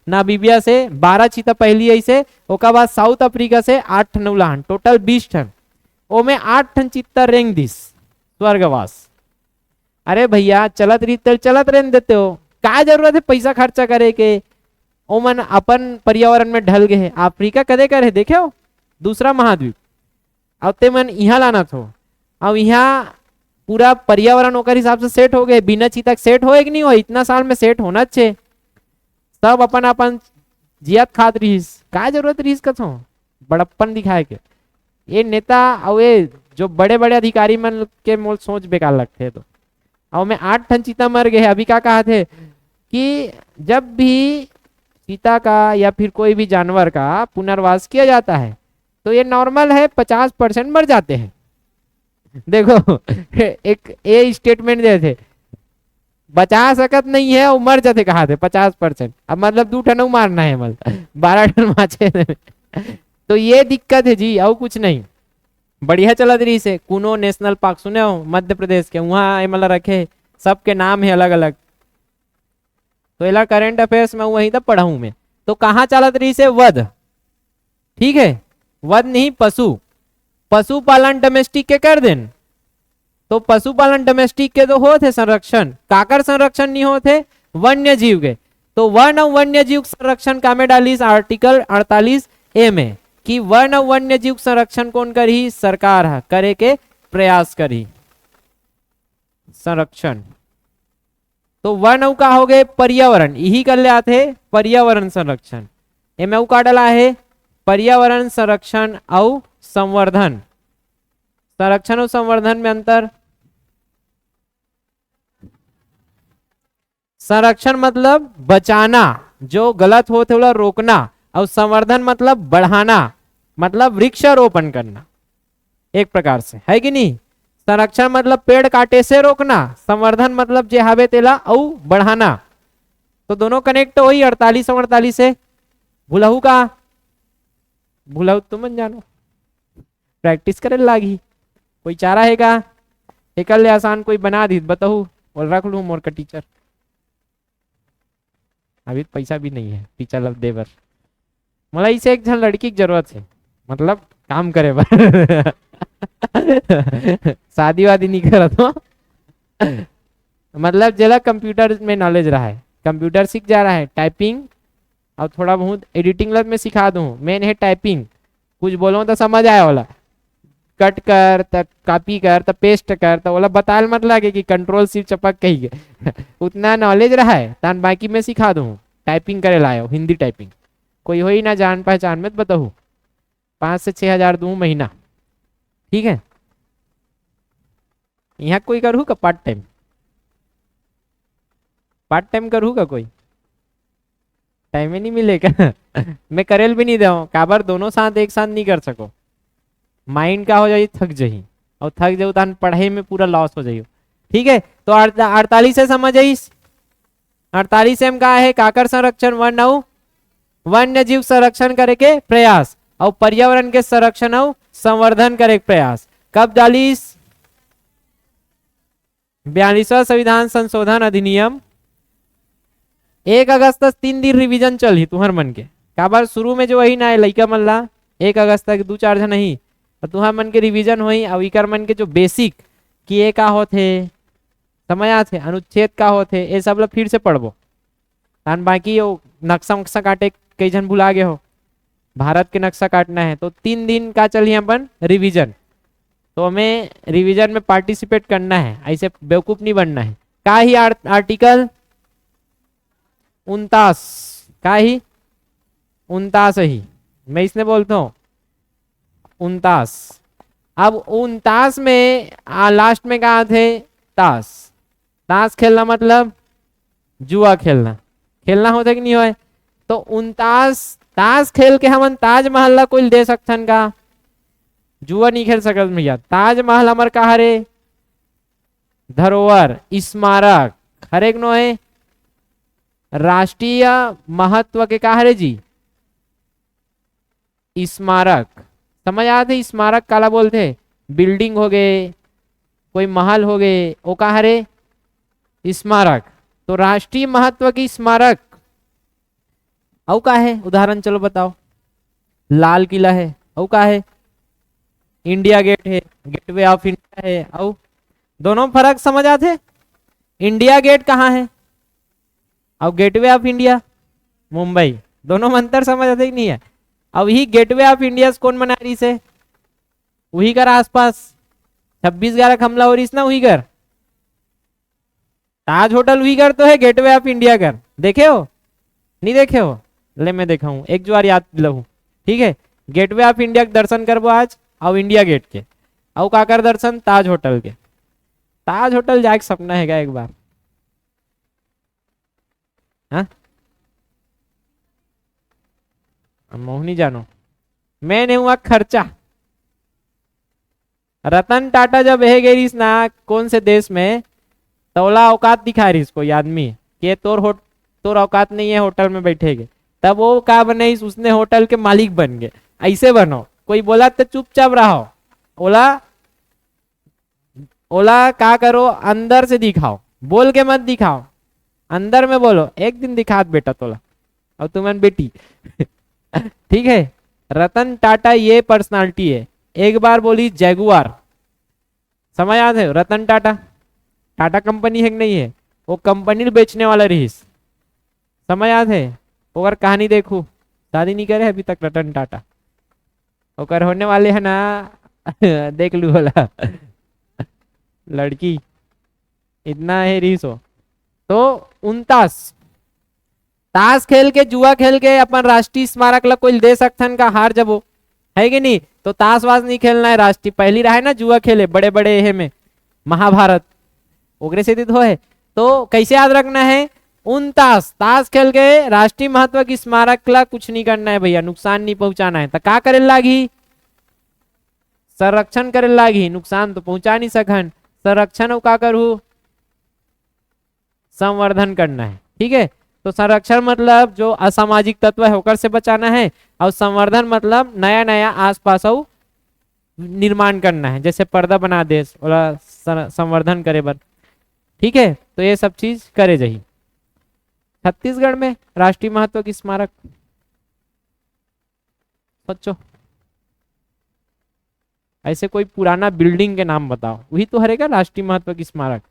नामीबिया से 12 चीता पहली ऐसे, ओका बाद साउथ अफ्रीका से 8 नौलाहन, टोटल 20 टन, ओ में 8 टन चीता रेंग दिस स्वर्गवास। अरे भैया चलत रही तो चलत रहने देते हो, क्या जरूरत है पैसा खर्चा करे के, ओमन अपन पर्यावरण में ढल गए हैं। अफ्रीका कदे करे देखे हो, दूसरा महाद्वीप, अब ते मन यहाँ लाना थो, अब यहाँ पूरा पर्यावरण ओकर हिसाब से सेट हो गए, बिना चीता सेट होए कि नहीं हो, इतना साल में सेट होना चाहिए। सब अपन अपन जियत खात रहीस, का जरूरत रहीस कथो बड़प्पन दिखाए के। ये नेता और ये जो बड़े बड़े अधिकारी मन के मोल सोच बेकार लगते है। तो और मैं 8 टन चीता मर गए। अभी क्या कहा थे कि जब भी चीता का या फिर कोई भी जानवर का पुनर्वास किया जाता है तो ये नॉर्मल है 50% मर जाते हैं। देखो एक ये स्टेटमेंट दे थे, बचा सकत नहीं है और मर जाते कहा थे 50%। अब मतलब 2 टन मारना है, मतलब 12 टन माचे तो ये दिक्कत है जी, और कुछ नहीं। बढ़िया चलत रही से। कुनो नेशनल पार्क सुने हो मध्य प्रदेश के, वहाँ मतलब रखे सबके नाम है अलग अलग। तो एला करंट अफेयर्स में वहीं तक पढ़ा हूं मैं। तो कहाँ चलत रही से? वध, ठीक है, वध नहीं पशु, पशुपालन डोमेस्टिक के कर देन। तो पशुपालन डोमेस्टिक के तो होते संरक्षण, काकर संरक्षण नहीं होते? वन्य जीव के। तो वन और वन्य जीव संरक्षण का में डाली आर्टिकल 48A में कि वन और वन्य जीव संरक्षण कौन करी? सरकार है, करे के प्रयास करी संरक्षण। तो वन का हो गए पर्यावरण, यही कर ले आते पर्यावरण संरक्षण। एम का डाला है पर्यावरण संरक्षण और संवर्धन। संरक्षण और संवर्धन में अंतर। संरक्षण मतलब बचाना, जो गलत होते वाला रोकना, और संवर्धन मतलब बढ़ाना, मतलब वृक्षारोपण करना एक प्रकार से, है कि नहीं? संरक्षण मतलब पेड़ काटे से रोकना, संवर्धन मतलब जे हवे तेला औ बढ़ाना। तो दोनों कनेक्ट हो ही 48 और 48 से। भूलहू का भूलहू तुम जानो, प्रैक्टिस करे लागी। कोई चारा है का? एक आसान कोई बना दी बताऊ और रख लू मोर का टीचर। अभी पैसा भी नहीं है टीचर लब देवर, मला इसे एक जन लड़की की जरूरत है, मतलब काम करे बर शादी वादी नहीं करा तो मतलब जला कंप्यूटर में नॉलेज रहा है, कंप्यूटर सीख जा रहा है, टाइपिंग और थोड़ा बहुत एडिटिंग लग में सिखा दूं। मेन है टाइपिंग, कुछ बोलो तो समझ आया वाला, कट कर त कॉपी कर त पेस्ट कर तो बोला बताल मत लगे कि कंट्रोल सिर्फ चपक कही उतना नॉलेज रहा है तान बाकी मैं सिखा दूं। टाइपिंग करे लायो हिंदी टाइपिंग, कोई हो ही ना जान पहचान में बताऊ 5 से 6 हजार दूं महीना, ठीक है? यहाँ कोई करू का पार्ट टाइम? पार्ट टाइम करू का कोई? टाइम ही नहीं मिलेगा मैं करेल भी नहीं दे काबर, दोनों साथ एक साथ नहीं कर सको। माइंड का हो जाए थक जाही, और थक जाऊ तो पढ़ाई में पूरा लॉस हो जाइयो, ठीक है? तो 48 से समझ आई। 48 एम का है काकर संरक्षण वन और वन्य जीव संरक्षण करे के प्रयास, और पर्यावरण के संरक्षण और संवर्धन करे के प्रयास। कब डालीस? 42वां संविधान संशोधन अधिनियम 1 अगस्त तक 3 दिन रिवीजन चल ही तुम्हार मन के। काबर शुरू में जो वही ना है लइका मन ला 1 अगस्त तक 2-4 जन नहीं, और तुम्हार मन के रिवीजन होई, और इकर मन के जो बेसिक कि ये का होते समझ आते, अनुच्छेद का होते, ये सब ला फिर से पढ़बो। तान बाकी यो नक्शा वक्शा काटे कई जन भुला गए हो, भारत के नक्शा काटना है तो 3 दिन का चलिए अपन रिवीजन। तो हमें रिवीजन में पार्टिसिपेट करना है, ऐसे बेवकूफ नहीं बनना है। का ही आर्टिकल 49 का ही 49 ही मैं इसने बोलता हूँ 49। अब 49 में लास्ट में कहा थे ताश। ताश खेलना मतलब जुआ खेलना, खेलना होता कि नहीं हो? तो 49 ताश खेल के हम ताजमहल ला कोई दे सकथन का? जुआ नहीं खेल सकत भैया। ताजमहल हमार कहा रे धरोहर स्मारक, हर एक नो है राष्ट्रीय महत्व के कहा रे जी स्मारक। समझ आते स्मारक काला बोलते? बिल्डिंग हो गए, कोई महल हो गए, वो कहा रे स्मारक। तो राष्ट्रीय महत्व की स्मारक औ का है उदाहरण चलो बताओ? लाल किला है, औ का है इंडिया गेट है, गेटवे ऑफ इंडिया है। औ दोनों फर्क समझ आते? इंडिया गेट कहाँ है और गेटवे ऑफ इंडिया मुंबई, दोनों में अंतर समझ आते कि नहीं है? अब ही गेटवे ऑफ इंडिया कौन बना रही से? वही कर आसपास 26/11 हमला हो रही ना, वही कर ताज होटल, वही कर तो है गेटवे ऑफ इंडिया कर। देखे हो नहीं देखे हो? ले मैं देखा हूँ एक बार याद दिलाऊं, ठीक है? गेटवे ऑफ इंडिया के दर्शन करबो आज, और इंडिया गेट के, और काकर दर्शन ताज होटल के। ताज होटल जाके सपना है एक बार, हाँ मोहनी जानो। मैंने हुआ खर्चा। रतन टाटा जब है गई ना कौन से देश में, तोला औकात दिखा रही इसको आदमी कि तोर औकात नहीं है होटल में बैठेगे, तब वो क्या बने, उसने होटल के मालिक बन गए। ऐसे बनो, कोई बोला तो चुपचाप रहो। ओला ओला क्या करो, अंदर से दिखाओ, बोल के मत दिखाओ, अंदर में बोलो एक दिन दिखा बेटा तोला और तुम्हें बेटी ठीक है। रतन टाटा ये पर्सनालिटी है। एक बार बोली जैगुआर, समझ आते है रतन टाटा, टाटा कंपनी है कि नहीं है, वो कंपनी बेचने वाला रहीस, समझ आते है। ओकर कहानी देखू, शादी नहीं करे अभी तक रतन टाटा, ओकर होने वाले है ना देख लू बोला लड़की इतना है रीस हो। तो 29 ताश खेल के जुआ खेल के अपन राष्ट्रीय स्मारक ला कोई दे सकथन का हार जब हो, है कि नहीं। तो ताश वाश नहीं खेलना है, राष्ट्रीय पहली रहा है ना जुआ खेले बड़े बड़े है में महाभारत ओकरे से हो है। तो कैसे याद रखना है, 29 ताश खेल के राष्ट्रीय महत्व की स्मारक ला कुछ नहीं करना है भैया, नुकसान नहीं पहुंचाना है। तो का करे लागी, संरक्षण करे लागी, नुकसान तो पहुंचा नहीं सकन, संरक्षण का करू, संवर्धन करना है। ठीक है, तो संरक्षण मतलब जो असामाजिक तत्व है होकर से बचाना है, और संवर्धन मतलब नया नया आसपास निर्माण करना है, जैसे पर्दा बना दे संवर्धन करे बर। ठीक है, तो ये सब चीज करे जाही। छत्तीसगढ़ में राष्ट्रीय महत्व की स्मारक सोचो, ऐसे कोई पुराना बिल्डिंग के नाम बताओ, वही तो हरेगा राष्ट्रीय महत्व की स्मारक।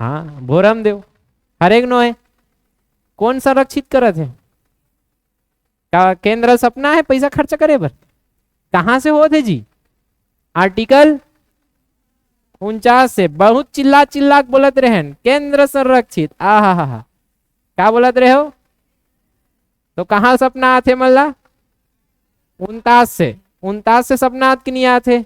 हाँ भोरम देव हरेक नो है, कौन संरक्षित करत है, का केंद्र सपना है पैसा खर्च करे बर, कहां से होते जी, आर्टिकल 49 से। बहुत चिल्ला चिल्ला बोलत रहे केंद्र संरक्षित, हा क्या बोलत रहे हो। तो कहां सपना आते मल्ला 49 से सपना आत कि नहीं आते।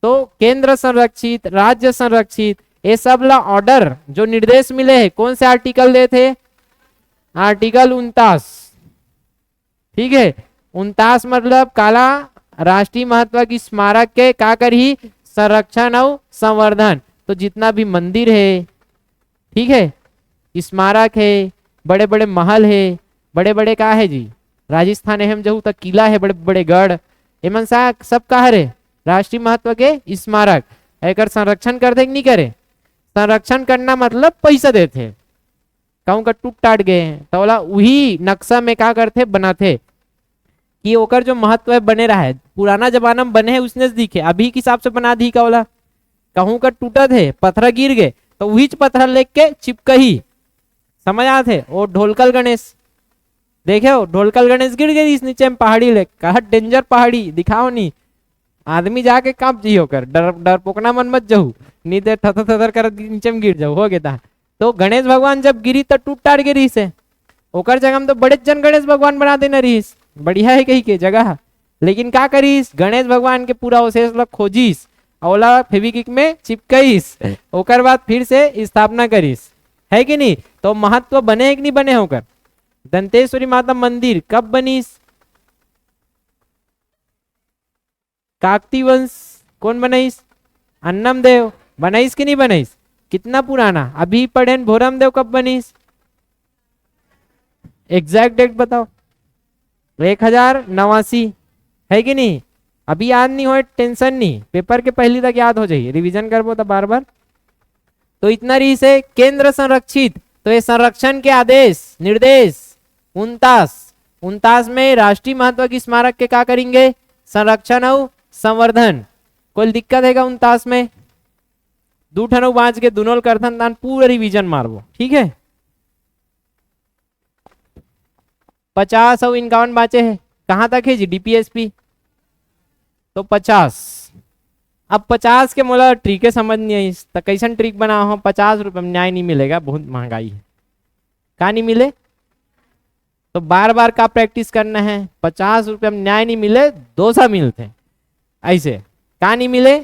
तो केंद्र संरक्षित, राज्य संरक्षित, ये सब ला ऑर्डर जो निर्देश मिले हैं कौन से आर्टिकल दे थे, आर्टिकल 49। ठीक है, 49 मतलब काला राष्ट्रीय महत्व की स्मारक के का करी, संरक्षण और संवर्धन। तो जितना भी मंदिर है, ठीक है, स्मारक है, बड़े बड़े महल है, बड़े बड़े का है जी, राजस्थान है हम जहू तक किला है, बड़े बड़े गढ़, एमन सा सब का है राष्ट्रीय महत्व के स्मारक। एक संरक्षण कर दे नहीं करे, संरक्षण करना मतलब पैसा देते, कहूँ का टूट टाट गए तो बोला वही नक्शा में क्या करते बनाते कि ओकर जो महत्व है बने रहा है, पुराना जमाना में बने है उसने दिखे, अभी के हिसाब से बना दी का बोला, कहूँ का टूटा थे पत्थर गिर गए तो वही पत्थर लेके चिपकही, समझ आते। और ढोलकल गणेश देखे हो, ढोलकल गणेश गिर गई इस नीचे में पहाड़ी ले, कहा डेंजर पहाड़ी दिखाओ नहीं, आदमी जाके कांप जी होकर, डर पोकना मन मत जाऊ, नहीं दे थथर कर नीचे में गिर जाऊ हो गया। तो गणेश भगवान जब गिरी तो टूट टाट के रही से, ओकर जगह में तो बड़े जन गणेश भगवान बना देना रहीस, बढ़िया है कही के जगह, लेकिन का करीस गणेश भगवान के पूरा अवशेष लोग खोजीस, औला फेविक्विक में चिपकाईस, ओकर बाद फिर से स्थापना करीस, है कि नहीं। तो महत्व बने कि नहीं बने होकर। दंतेश्वरी माता मंदिर कब बनीस, काकती वंश कौन बनाईस, अन्नम देव बनाईस कि नहीं बनाईस, कितना पुराना, अभी पढ़े भोरम देव कब बनीस, एग्जैक्ट डेट बताओ, 1089, है कि नहीं। अभी याद नहीं हो टेंशन नहीं, पेपर के पहली तक याद हो जाइए, रिवीजन करबो तो बार बार। तो इतना रही से केंद्र संरक्षित, तो ये संरक्षण के आदेश निर्देश 49 में राष्ट्रीय महत्व की स्मारक के क्या करेंगे, संरक्षण और संवर्धन। कोई दिक्कत है 49 में, दूठनों बाँच के दोनों करथन तान पूरा रिवीजन मारबो, ठीक है। 50 और 51 बाँचे हैं, कहाँ तक है जी डीपीएसपी, तो 50। अब 50 के मोला ट्रिके समझ नहीं आई, तो कैसन ट्रिक बना हो, 50 रुपये में न्याय नहीं मिलेगा, बहुत महंगाई है, कहाँ नहीं मिले, तो बार बार का प्रैक्टिस करना है। 50 रुपये में न्याय नहीं मिले, डोसा मिलते ऐसे, कहाँ नहीं मिले,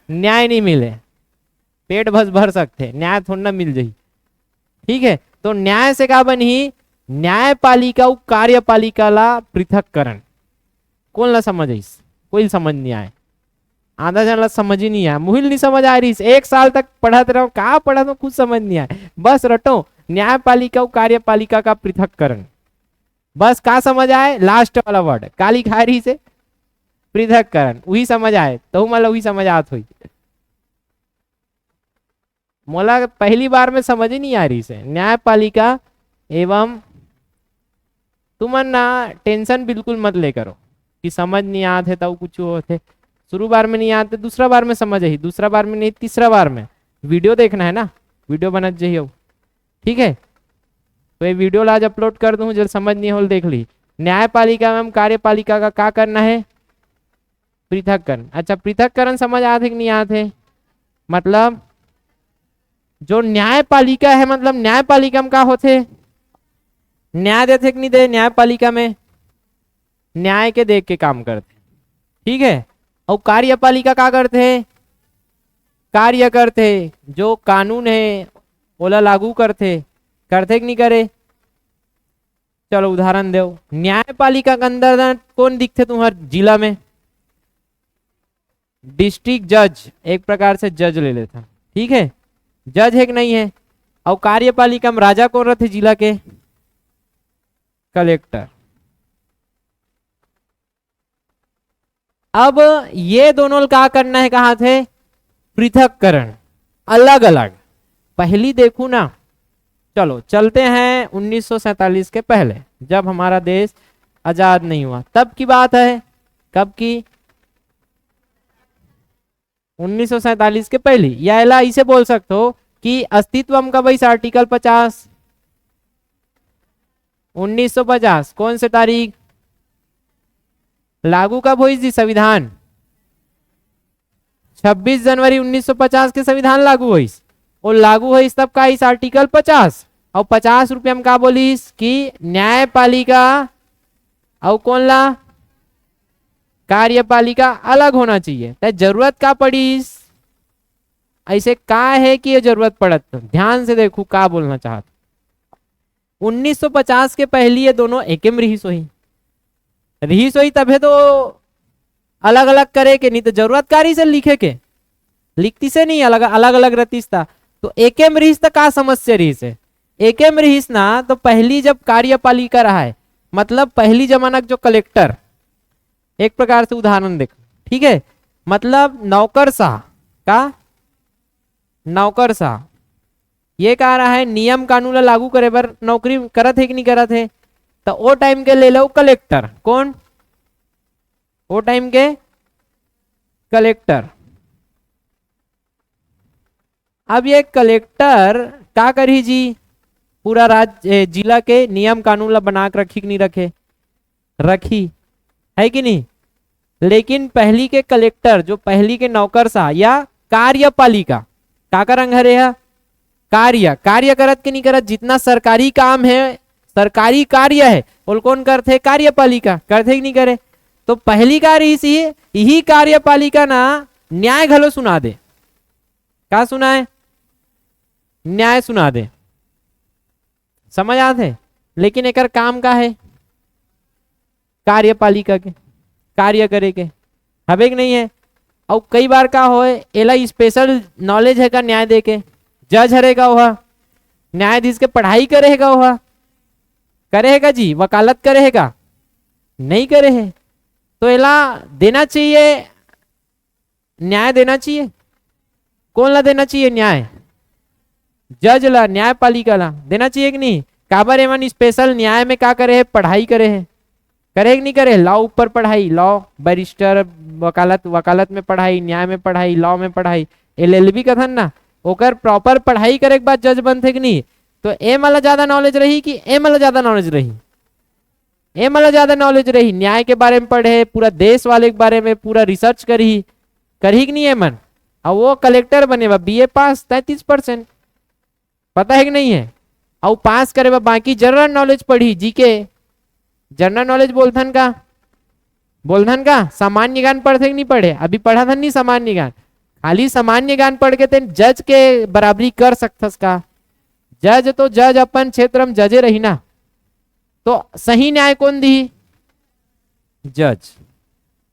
न्याय नहीं मिले, पेट भर सकते, न्याय थोड़ा ना मिल जाए, ठीक है। तो न्याय से क्या बनी, न्यायपालिका और कार्यपालिका ला पृथककरण, कौन ला समझ आइस, कोई समझ नहीं आए, आधा जनला समझ ही नहीं आया, मुहिल नहीं समझ आ रही। एक साल तक पढ़ाते रहो, कहाँ पढ़ा तो कुछ समझ नहीं आया। बस रटो न्यायपालिका और कार्यपालिका का पृथककरण, बस का समझ आए लास्ट वाला वर्ड काली खारी से पृथककरण, वही समझ आए तो मतलब वही समझ आत हुई। मोला पहली बार में समझ ही नहीं आ रही से न्यायपालिका एवं। तुमन ना टेंशन बिल्कुल मत ले करो कि समझ नहीं आते तो कुछ होते, शुरू बार में नहीं आते दूसरा बार में समझ आई, दूसरा बार में नहीं तीसरा बार में। वीडियो देखना है ना, वीडियो बना चाहिए, ठीक है। तो ये वीडियो आज अपलोड कर दूं, जब समझ नहीं हो देख ली। न्यायपालिका एवं कार्यपालिका का क्या करना है, पृथककरण। अच्छा पृथककरण समझ आते कि नहीं आते, मतलब जो न्यायपालिका है, मतलब न्यायपालिका में क्या होते, न्याय देते कि नहीं दे, न्यायपालिका में न्याय के देख के काम करते, ठीक है। और कार्यपालिका क्या करते हैं, कार्य करते, जो कानून है ओला लागू करते, करते कि नहीं करे। चलो उदाहरण दो, न्यायपालिका के अंदर कौन दिखते तुम्हारे जिला में, डिस्ट्रिक्ट जज, एक प्रकार से जज ले लेता, ठीक है, जज है कि नहीं है। और कार्यपालिका में राजा कौन रहते जिला के, कलेक्टर। अब ये दोनों क्या करना है, कहा थे पृथककरण, अलग अलग। पहली देखू ना, चलो चलते हैं 1947 के पहले, जब हमारा देश आजाद नहीं हुआ, तब की बात है। कब की, 1947 के पहले, या एला इसे बोल सकते हो कि अस्तित्व का वही आर्टिकल 50, 1950 कौन से तारीख, लागू कब हुई थी संविधान, 26 जनवरी 1950 के संविधान लागू हुई। और लागू हुई तब का इस आर्टिकल 50, और 50 रुपये में का बोलिस कि न्यायपालिका और कौन ला, कार्यपालिका अलग होना चाहिए। तो जरूरत का पड़ी, ऐसे का है कि ये जरूरत पड़त, ध्यान से देखो का बोलना चाहता। 1950 के पहले ये दोनों एक में रहीस हुई तभी तो अलग अलग करे के, नहीं तो जरूरतकारी से लिखे के, लिखती से नहीं, अलग अलग अलग रतीस था। तो एक में रहीस तो का समस्या रहीस है, एक में रहीस ना, तो पहली जब कार्यपालिका रहा है, मतलब पहली जमाना जो कलेक्टर, एक प्रकार से उदाहरण देखो, ठीक है, मतलब नौकरशाह का, नौकरशाह ये कह रहा है नियम कानून लागू करे बर नौकरी करत है कि नहीं करत है, तो वो टाइम के ले लो कलेक्टर, कौन, वो टाइम के कलेक्टर। अब ये कलेक्टर क्या करी जी, पूरा राज्य जिला के नियम कानून ला बना के रखी कि नहीं रखे, रखी है कि नहीं। लेकिन पहली के कलेक्टर, जो पहली के नौकरशाह या कार्यपालिका, का रंग हरे है, कार्य, कार्य करत के नहीं करत, जितना सरकारी काम है, सरकारी कार्य है वो कौन करते, कार्यपालिका करते कि नहीं करे। तो पहली कार्य इसी, यही कार्यपालिका ना न्याय घलो सुना दे, क्या सुनाए, न्याय सुना दे, समझ आते। लेकिन एक काम का है, कार्यपालिका के कार्य करे के, हवे कि नहीं है। और कई बार का हो, एला स्पेशल नॉलेज है का न्याय दे के, जज हरेगा वह, न्यायाधीश के पढ़ाई करेगा वह, करेगा जी, वकालत करेगा नहीं करे है, तो एला देना चाहिए, न्याय देना चाहिए, कौन ला देना चाहिए न्याय, जज ला, न्यायपालिका ला देना चाहिए कि नहीं। काबर एवं स्पेशल न्याय में क्या करे है, पढ़ाई करे है, करे कि नहीं करे, लॉ ऊपर पढ़ाई, लॉ बैरिस्टर, वकालत, वकालत में पढ़ाई, न्याय में पढ़ाई, लॉ में पढ़ाई, LLB कथन ना, ओकर प्रॉपर पढ़ाई करे के बाद जज बनते कि नहीं। तो ए मला ज्यादा नॉलेज रही कि ए मला ज्यादा नॉलेज रही, ए मला ज्यादा नॉलेज रही, न्याय के बारे में पढ़े, पूरा देश वाले के बारे में पूरा रिसर्च करी, करी कि नहीं है मन। और वो कलेक्टर बने बा BA पास 33%, पता है कि नहीं है। और पास करे बा बाकी जनरल नॉलेज पढ़ी, जीके, जनरल नॉलेज बोलथन का, बोलथन का सामान्य ज्ञान पढ़ते कि नहीं पढ़े, अभी पढ़ा था नहीं सामान्य ज्ञान, खाली सामान्य ज्ञान पढ़ के तेन जज के बराबरी कर सकथस का। जज तो जज अपन क्षेत्र में जजे रही ना, तो सही न्याय कौन दी, जज।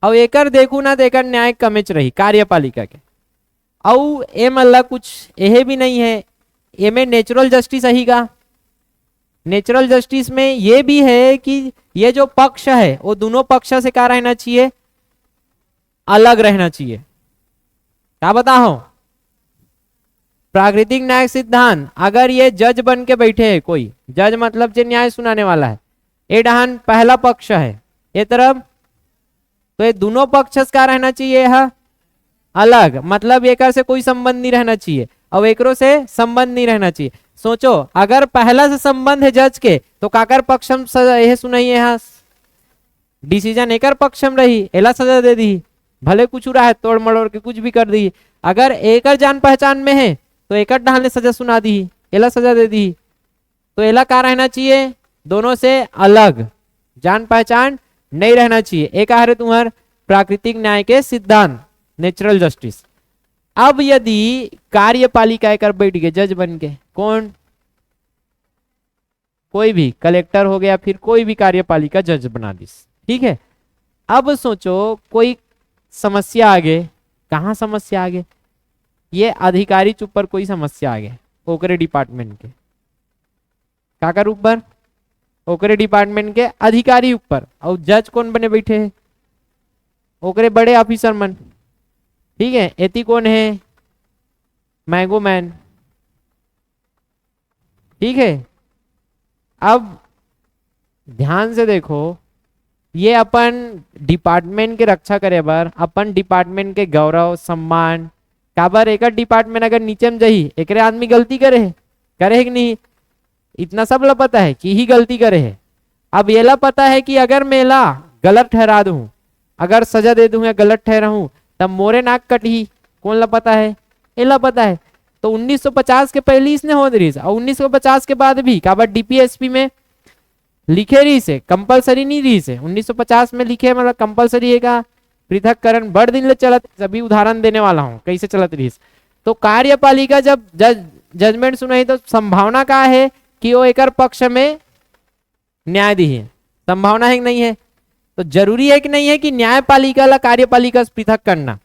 और एकर देखू ना तो एकर न्याय कमेच रही कार्यपालिका के। और ए मतलब कुछ यह भी नहीं है, ए में नेचुरल जस्टिस ही का। नेचुरल जस्टिस में ये भी है कि ये जो पक्ष है वो दोनों पक्ष से क्या रहना चाहिए, अलग रहना चाहिए। क्या बताओ, प्राकृतिक न्याय सिद्धांत, अगर ये जज बन के बैठे है, कोई जज मतलब जो न्याय सुनाने वाला है, ये डहान पहला पक्ष है ये तरफ, तो ये दोनों पक्ष का रहना चाहिए है अलग, मतलब एक से कोई संबंध नहीं रहना चाहिए और एकरो से संबंध नहीं रहना चाहिए। सोचो अगर पहला से संबंध है जज के तो काकर पक्षम यह सुनाइए यहाँ डिसीजन एकर पक्षम रही, एला सजा दे दी, भले कुछ रहा है तोड़ मड़ोड़ के कुछ भी कर दी। अगर एकर जान पहचान में है तो एकर ढाल ने सजा सुना दी, एला सजा दे दी, तो एला का रहना चाहिए, दोनों से अलग, जान पहचान नहीं रहना चाहिए। एक है तुम्हार प्राकृतिक न्याय के सिद्धांत, नेचुरल जस्टिस। अब यदि कार्यपालिका कर बैठ गए जज बन के, कौन, कोई भी कलेक्टर हो गया, फिर कोई भी कार्यपालिका जज बना दी, ठीक है। अब सोचो कोई समस्या आगे, कहाँ समस्या आगे, ये अधिकारी के ऊपर कोई समस्या आगे, ओकरे डिपार्टमेंट के, काकर ऊपर, ओकरे डिपार्टमेंट के अधिकारी ऊपर, और जज कौन बने बैठे हैं, ओकरे बड़े ऑफिसर मन, ठीक है। एती कौन है, मैंगो मैन, ठीक है। अब ध्यान से देखो, ये अपन डिपार्टमेंट के रक्षा करे बर, अपन डिपार्टमेंट के गौरव सम्मान काबर, एक डिपार्टमेंट अगर नीचे में जही एक आदमी गलती करे है कि नहीं, इतना सब ला पता है कि ही गलती करे है। अब ये ला पता है कि अगर मैं ला गलत ठहरा दूं, अगर सजा दे दूं या गलत ठहरा हूं तब मोरे नाक कटी, कौन ला पता है, ये ला पता है। तो 1950 के पहले इसने हो रही, और 1950 के बाद भी काबर डीपीएसपी में लिखे रही से, कंपलसरी नहीं रही से, 1950 में लिखे मतलब कंपलसरी है का पृथककरण बड़ दिन ले चलत, सभी उदाहरण देने वाला हूं कैसे चलत रही। तो कार्यपालिका जब जजमेंट सुनाई तो संभावना का है कि वो एकर पक्ष में न्याय दी है, संभावना है कि नहीं है। तो जरूरी है कि नहीं है कि न्यायपालिका ला कार्यपालिका से पृथक करना,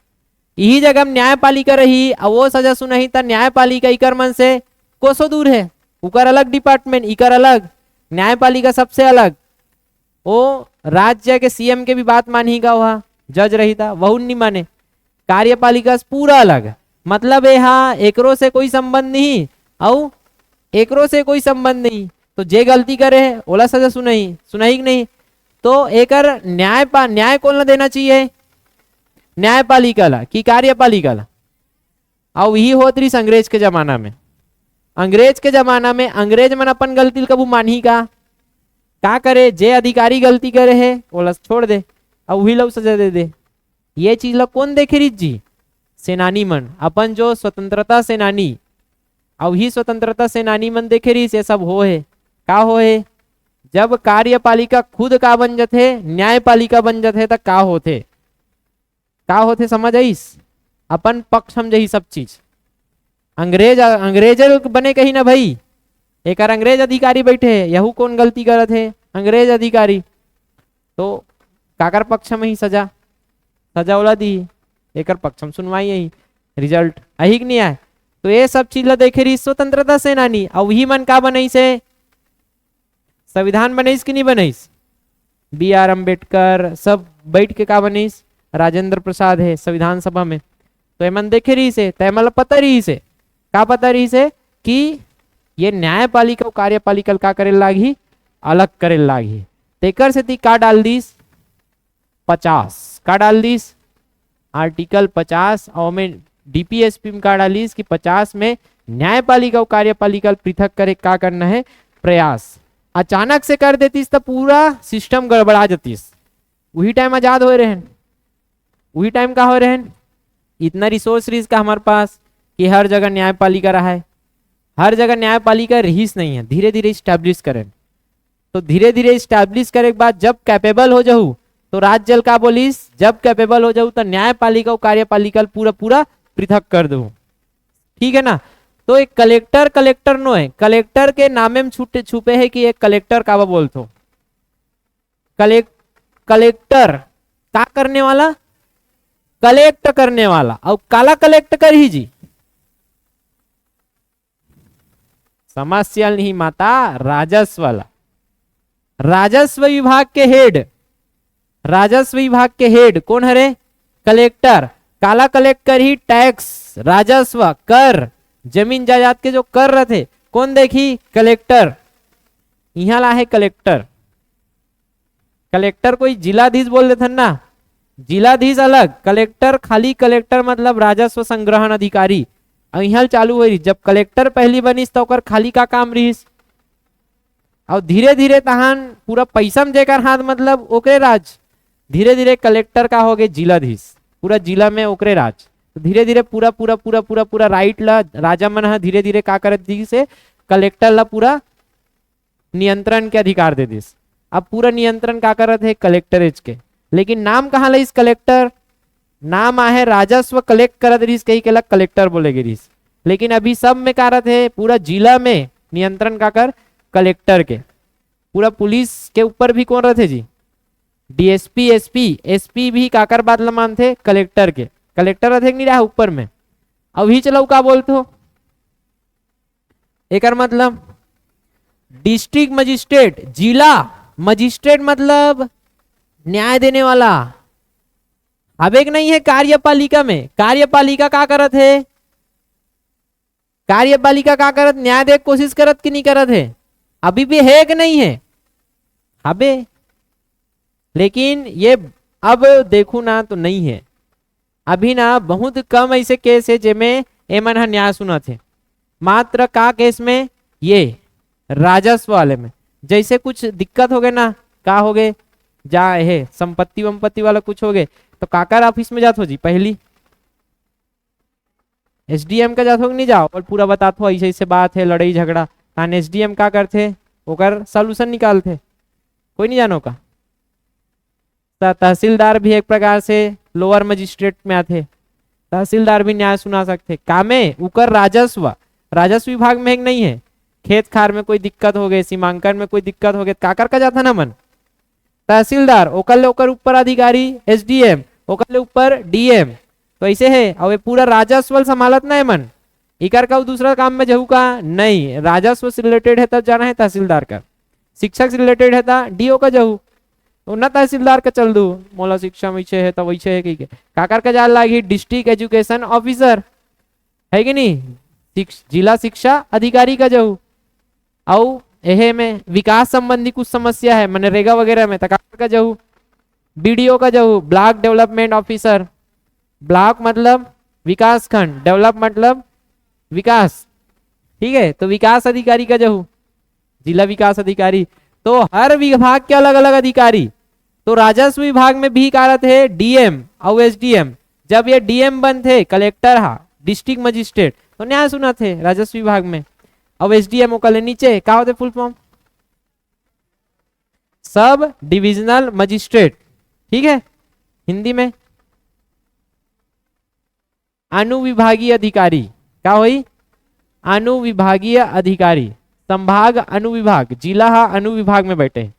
यही जगह न्यायपालिका रही और वो सजा सुनाई तो न्यायपालिका इकर मन से कोसों दूर है, उकर अलग डिपार्टमेंट, इकर अलग, न्यायपालिका सबसे अलग। वो राज्य के सीएम के भी बात मानी का वहा जज रही था, वह नहीं माने, कार्यपालिका से पूरा अलग, मतलब यहाँ एकरो से कोई संबंध नहीं और एकरो से कोई संबंध नहीं, तो जे गलती करे है ओला सजा सुनाई कि नहीं। तो एकर न्याय कौन ला देना चाहिए, न्यायपालिका ला कि कार्यपालिका ला। और यही होत रही अंग्रेज के जमाना में, अंग्रेज के जमाना में अंग्रेज मन अपन गलती कबू मानी का करे, जे अधिकारी गलती करे है ओला छोड़ दे और वही लोग सजा दे दे। ये चीज ला कौन देखे रही जी, सेनानी मन, अपन जो स्वतंत्रता सेनानी, और ही स्वतंत्रता सेनानी मन देखे रही से सब हो है, का हो है, जब कार्यपालिका खुद का बन जाते, न्यायपालिका बन जाते तक का होते, का होते समझ आईस, अपन पक्ष समझही सब चीज। अंग्रेज बने कहीं ना भाई, एक अंग्रेज अधिकारी बैठे है, यहू कौन गलती करत है, अंग्रेज अधिकारी, तो काकर पक्ष में ही सजा वाला दी, एक पक्ष में सुनवाई यही रिजल्ट अही नहीं आए। तो ये सब चीज ला देखे रही स्वतंत्रता सेनानी, और वही मन का बनाई से संविधान बनाईस कि नहीं बनाईस, BR अम्बेडकर सब बैठ के का बनाईस, राजेंद्र प्रसाद है संविधान सभा में, तो एमन देखे रही से, तो एमन पता रही से, का पता रही से कि ये न्यायपालिका और कार्यपालिका का करे लागी, अलग करे लागी। तेकर से का डाल दीस 50, का डाल दीस आर्टिकल 50, और में डीपीएसपी में का डालीस कि 50 में न्यायपालिका और कार्यपालिका पृथक करे का करना है प्रयास। अचानक से कर देतीस तो पूरा सिस्टम गड़बड़ा जातीस। वही टाइम आजाद हो रहे, वही टाइम का हो रहे, इतना रिसोर्स रिस का हमारे पास कि हर जगह न्यायपालिका रहा है, हर जगह न्यायपालिका रहीस नहीं है, धीरे धीरे स्टैब्लिश करें। तो धीरे धीरे स्टैब्लिश करे के बाद जब कैपेबल हो जाऊ तो राज्य जल का बोलिस, जब कैपेबल हो जाऊ तो न्यायपालिका और कार्यपालिका पूरा पूरा पृथक कर दो, ठीक है ना। तो एक कलेक्टर नो है, कलेक्टर के नामे में छुपे है कि एक कलेक्टर का बोलते हो, कलेक्टर का करने वाला, कलेक्ट करने वाला। और काला कलेक्ट कर ही जी, समस्या नहीं माता, राजस्व वाला। राजस्व विभाग के हेड, राजस्व विभाग के हेड कौन हरे, कलेक्टर। काला कलेक्ट कर ही टैक्स, राजस्व, कर, जमीन जायदाद के जो कर रहे थे कौन देखी, कलेक्टर। यहाँ ला है कलेक्टर। कलेक्टर कोई जिलाधीश बोल देते ना, जिलाधीश अलग, कलेक्टर खाली कलेक्टर मतलब राजस्व संग्रहण अधिकारी। और यहाँ चालू हुई जब कलेक्टर पहली बनीस तो ओकर खाली का काम रहीस, और धीरे धीरे तहान पूरा पैसा में जेकर हाथ मतलब ओकरे राज, धीरे धीरे कलेक्टर का हो गए जिलाधीश, पूरा जिला में ओकरे राज। तो धीरे धीरे पूरा पूरा पूरा पूरा पूरा राइट ला राजा मन है धीरे धीरे का करत दी से कलेक्टर ला पूरा नियंत्रण के अधिकार दे दिस। अब पूरा नियंत्रण का करत है कलेक्टरेज के। लेकिन नाम कहाँ ला इस कलेक्टर, नाम आहे राजस्व कलेक्ट करत रहीस कही के कलेक्टर बोलेगे रहीस। लेकिन अभी सब में कारत है पूरा जिला में नियंत्रण का कर कलेक्टर के। पूरा पुलिस के ऊपर भी कौन रहते जी, डीएसपी, एसपी, एसपी भी काकर बात मान थे कलेक्टर के। कलेक्टर रहते नहीं रहा ऊपर में। अभी चलो का बोलते हो, एक मतलब डिस्ट्रिक्ट मजिस्ट्रेट, जिला मजिस्ट्रेट मतलब न्याय देने वाला। अब एक नहीं है कार्यपालिका में, कार्यपालिका का करत है, कार्यपालिका का करत, न्याय दे कोशिश करत कि नहीं करत है, अभी भी है कि नहीं है, अबे। लेकिन ये अब देखू ना तो नहीं है, अभी ना बहुत कम ऐसे केस है जिनमें एमन न्याय सुना थे। मात्र का केस में, ये राजस्व वाले में। जैसे कुछ दिक्कत हो गए ना, का हो गए जा है संपत्ति वंपत्ति वाला कुछ हो गए तो काकर ऑफिस में जात हो जी, पहली एसडीएम का जात हो नहीं जाओ और पूरा बताते हो ऐसे ऐसे बात है, लड़ाई झगड़ा, तान एसडीएम का करते ओकर सॉल्यूशन निकालते, कोई नहीं जानो का। तहसीलदार भी एक प्रकार से लोअर मजिस्ट्रेट में आते, तहसीलदार भी न्याय सुना सकते। कामे उकर राजस्व, राजस्व विभाग में एक नहीं है। खेत खार में कोई दिक्कत हो गए, सीमांकन में कोई दिक्कत हो गए, काकर का जाता ना मन, तहसीलदार, ओकर ऊपर अधिकारी एसडीएम, ओकर ऊपर डीएम। तो ऐसे है। और ये पूरा राजस्व संभालत ना है मन, इकर का दूसरा काम में जहू का नहीं, राजस्व से रिलेटेड है तब जाना है तहसीलदार का, शिक्षक से रिलेटेड है था डीओ का जहू, तो ना तहसीलदार का चल दू मोला शिक्षा वैसे है तो वैसे है कि काकर का जान लागी डिस्ट्रिक्ट एजुकेशन ऑफिसर है कि नहीं, जिला शिक्षा अधिकारी का जहू। और एहे में विकास संबंधी कुछ समस्या है मनरेगा वगैरह में तकाकर का जहू, बीडीओ का जहू ब्लॉक डेवलपमेंट ऑफिसर, ब्लॉक मतलब विकास खंड, डेवलप मतलब विकास, ठीक है। तो विकास अधिकारी का जहू जिला विकास अधिकारी। तो हर विभाग के अलग अलग अधिकारी। तो राजस्व विभाग में भी कारत है डीएम और एसडीएम। जब ये डीएम बन थे कलेक्टर हा डिस्ट्रिक्ट मजिस्ट्रेट तो न्याय सुना थे राजस्व विभाग में। अब एसडीएम ओकले नीचे का होते full form, sub divisional magistrate, ठीक है। हिंदी में अनुविभागीय अधिकारी क्या हुई, अनुविभागीय अधिकारी। संभाग अनुविभाग, जिला हा अनुविभाग में बैठे,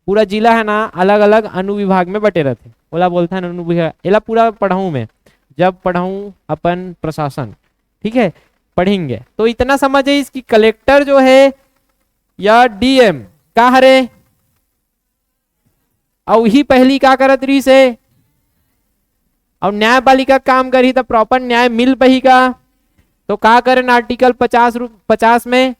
पूरा जिला है ना अलग अलग अनुविभाग में बटे रहते, बोला बोलता है अनुविभाग। एला पूरा पढ़ाऊं मैं जब पढ़ाऊं अपन प्रशासन, ठीक है, पढ़ेंगे। तो इतना समझे इसकी कलेक्टर जो है या डीएम का हरे, और ही पहली का करत रही से, और न्यायपालिका काम करी तो प्रॉपर न्याय मिल पही का। तो का करें आर्टिकल 50 में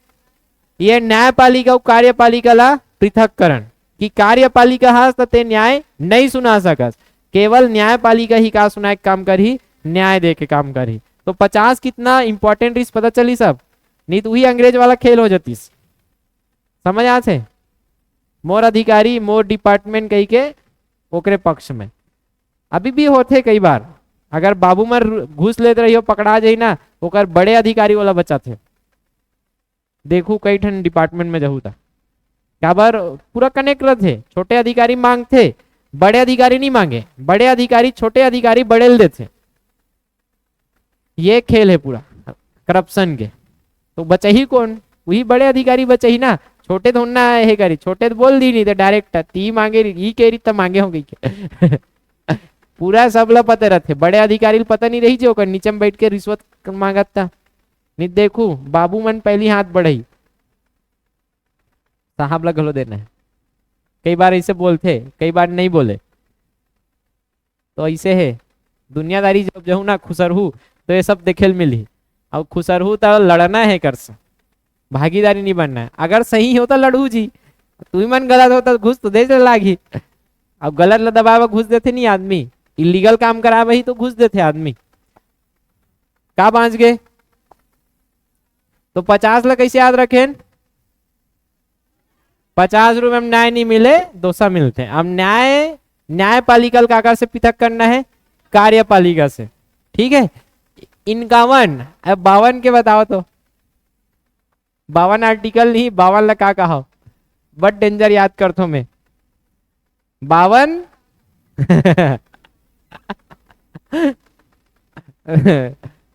ये न्यायपालिका और कार्यपालिका ला पृथककरण कि कार्यपालिका हास ते न्याय नहीं सुना सकस, केवल न्यायपालिका ही का सुनाए काम करी, न्याय दे के काम करी। तो 50 कितना इंपॉर्टेंट इस पता चली सब, नहीं तो वही अंग्रेज वाला खेल हो जाती। समझ आते, मोर अधिकारी मोर डिपार्टमेंट कही के ओकरे पक्ष में अभी भी होते कई बार। अगर बाबू मर घूस लेते रही हो पकड़ा जाई ना, ओकर बड़े अधिकारी वाला बच्चा थे, देखू कई ठन डिपार्टमेंट में जहू था क्या बार पूरा कनेक्ट रहते, छोटे अधिकारी मांगते बड़े अधिकारी नहीं मांगे, बड़े अधिकारी छोटे अधिकारी बड़े देते। ये खेल है पूरा करप्शन के। तो बचे ही कौन, वही बड़े अधिकारी बचे ही ना, छोटे थोड़ा है करी, छोटे तो बोल दी नहीं तो डायरेक्ट ती मांगे ई कह रही तब मांगे हो गई पूरा सब ला पता रहते, बड़े अधिकारी पता नहीं रही जो ओकर नीचे में बैठ के रिश्वत मांगत था। नहीं देखू बाबू मन पहली हाथ बढ़ाई, साहब ला घलो देना है। कई बार ऐसे बोलते, कई बार नहीं बोले, तो ऐसे है दुनियादारी। जब जाऊँ ना खुसरहू तो ये सब देखे मिली। अब खुसरहू तो लड़ना है कर से, भागीदारी नहीं बनना है। अगर सही हो तो लड़ू जी, तू ही मन गलत हो तो घुस तो दे लागी। अब गलत ला दबावा घुस देते नहीं आदमी, इलीगल काम करा वही तो घुस देते आदमी। का बांच गए तो 50 ला कैसे याद रखें? 50 रुपए में न्याय नहीं मिले, दोसा मिलते हैं। अब न्यायपालिका काकर से पृथक करना है? कार्यपालिका से। ठीक है, 51 अब 52 के बताओ तो। 52 आर्टिकल नहीं, 52 ला का कहा बट डेंजर याद कर तो मैं 52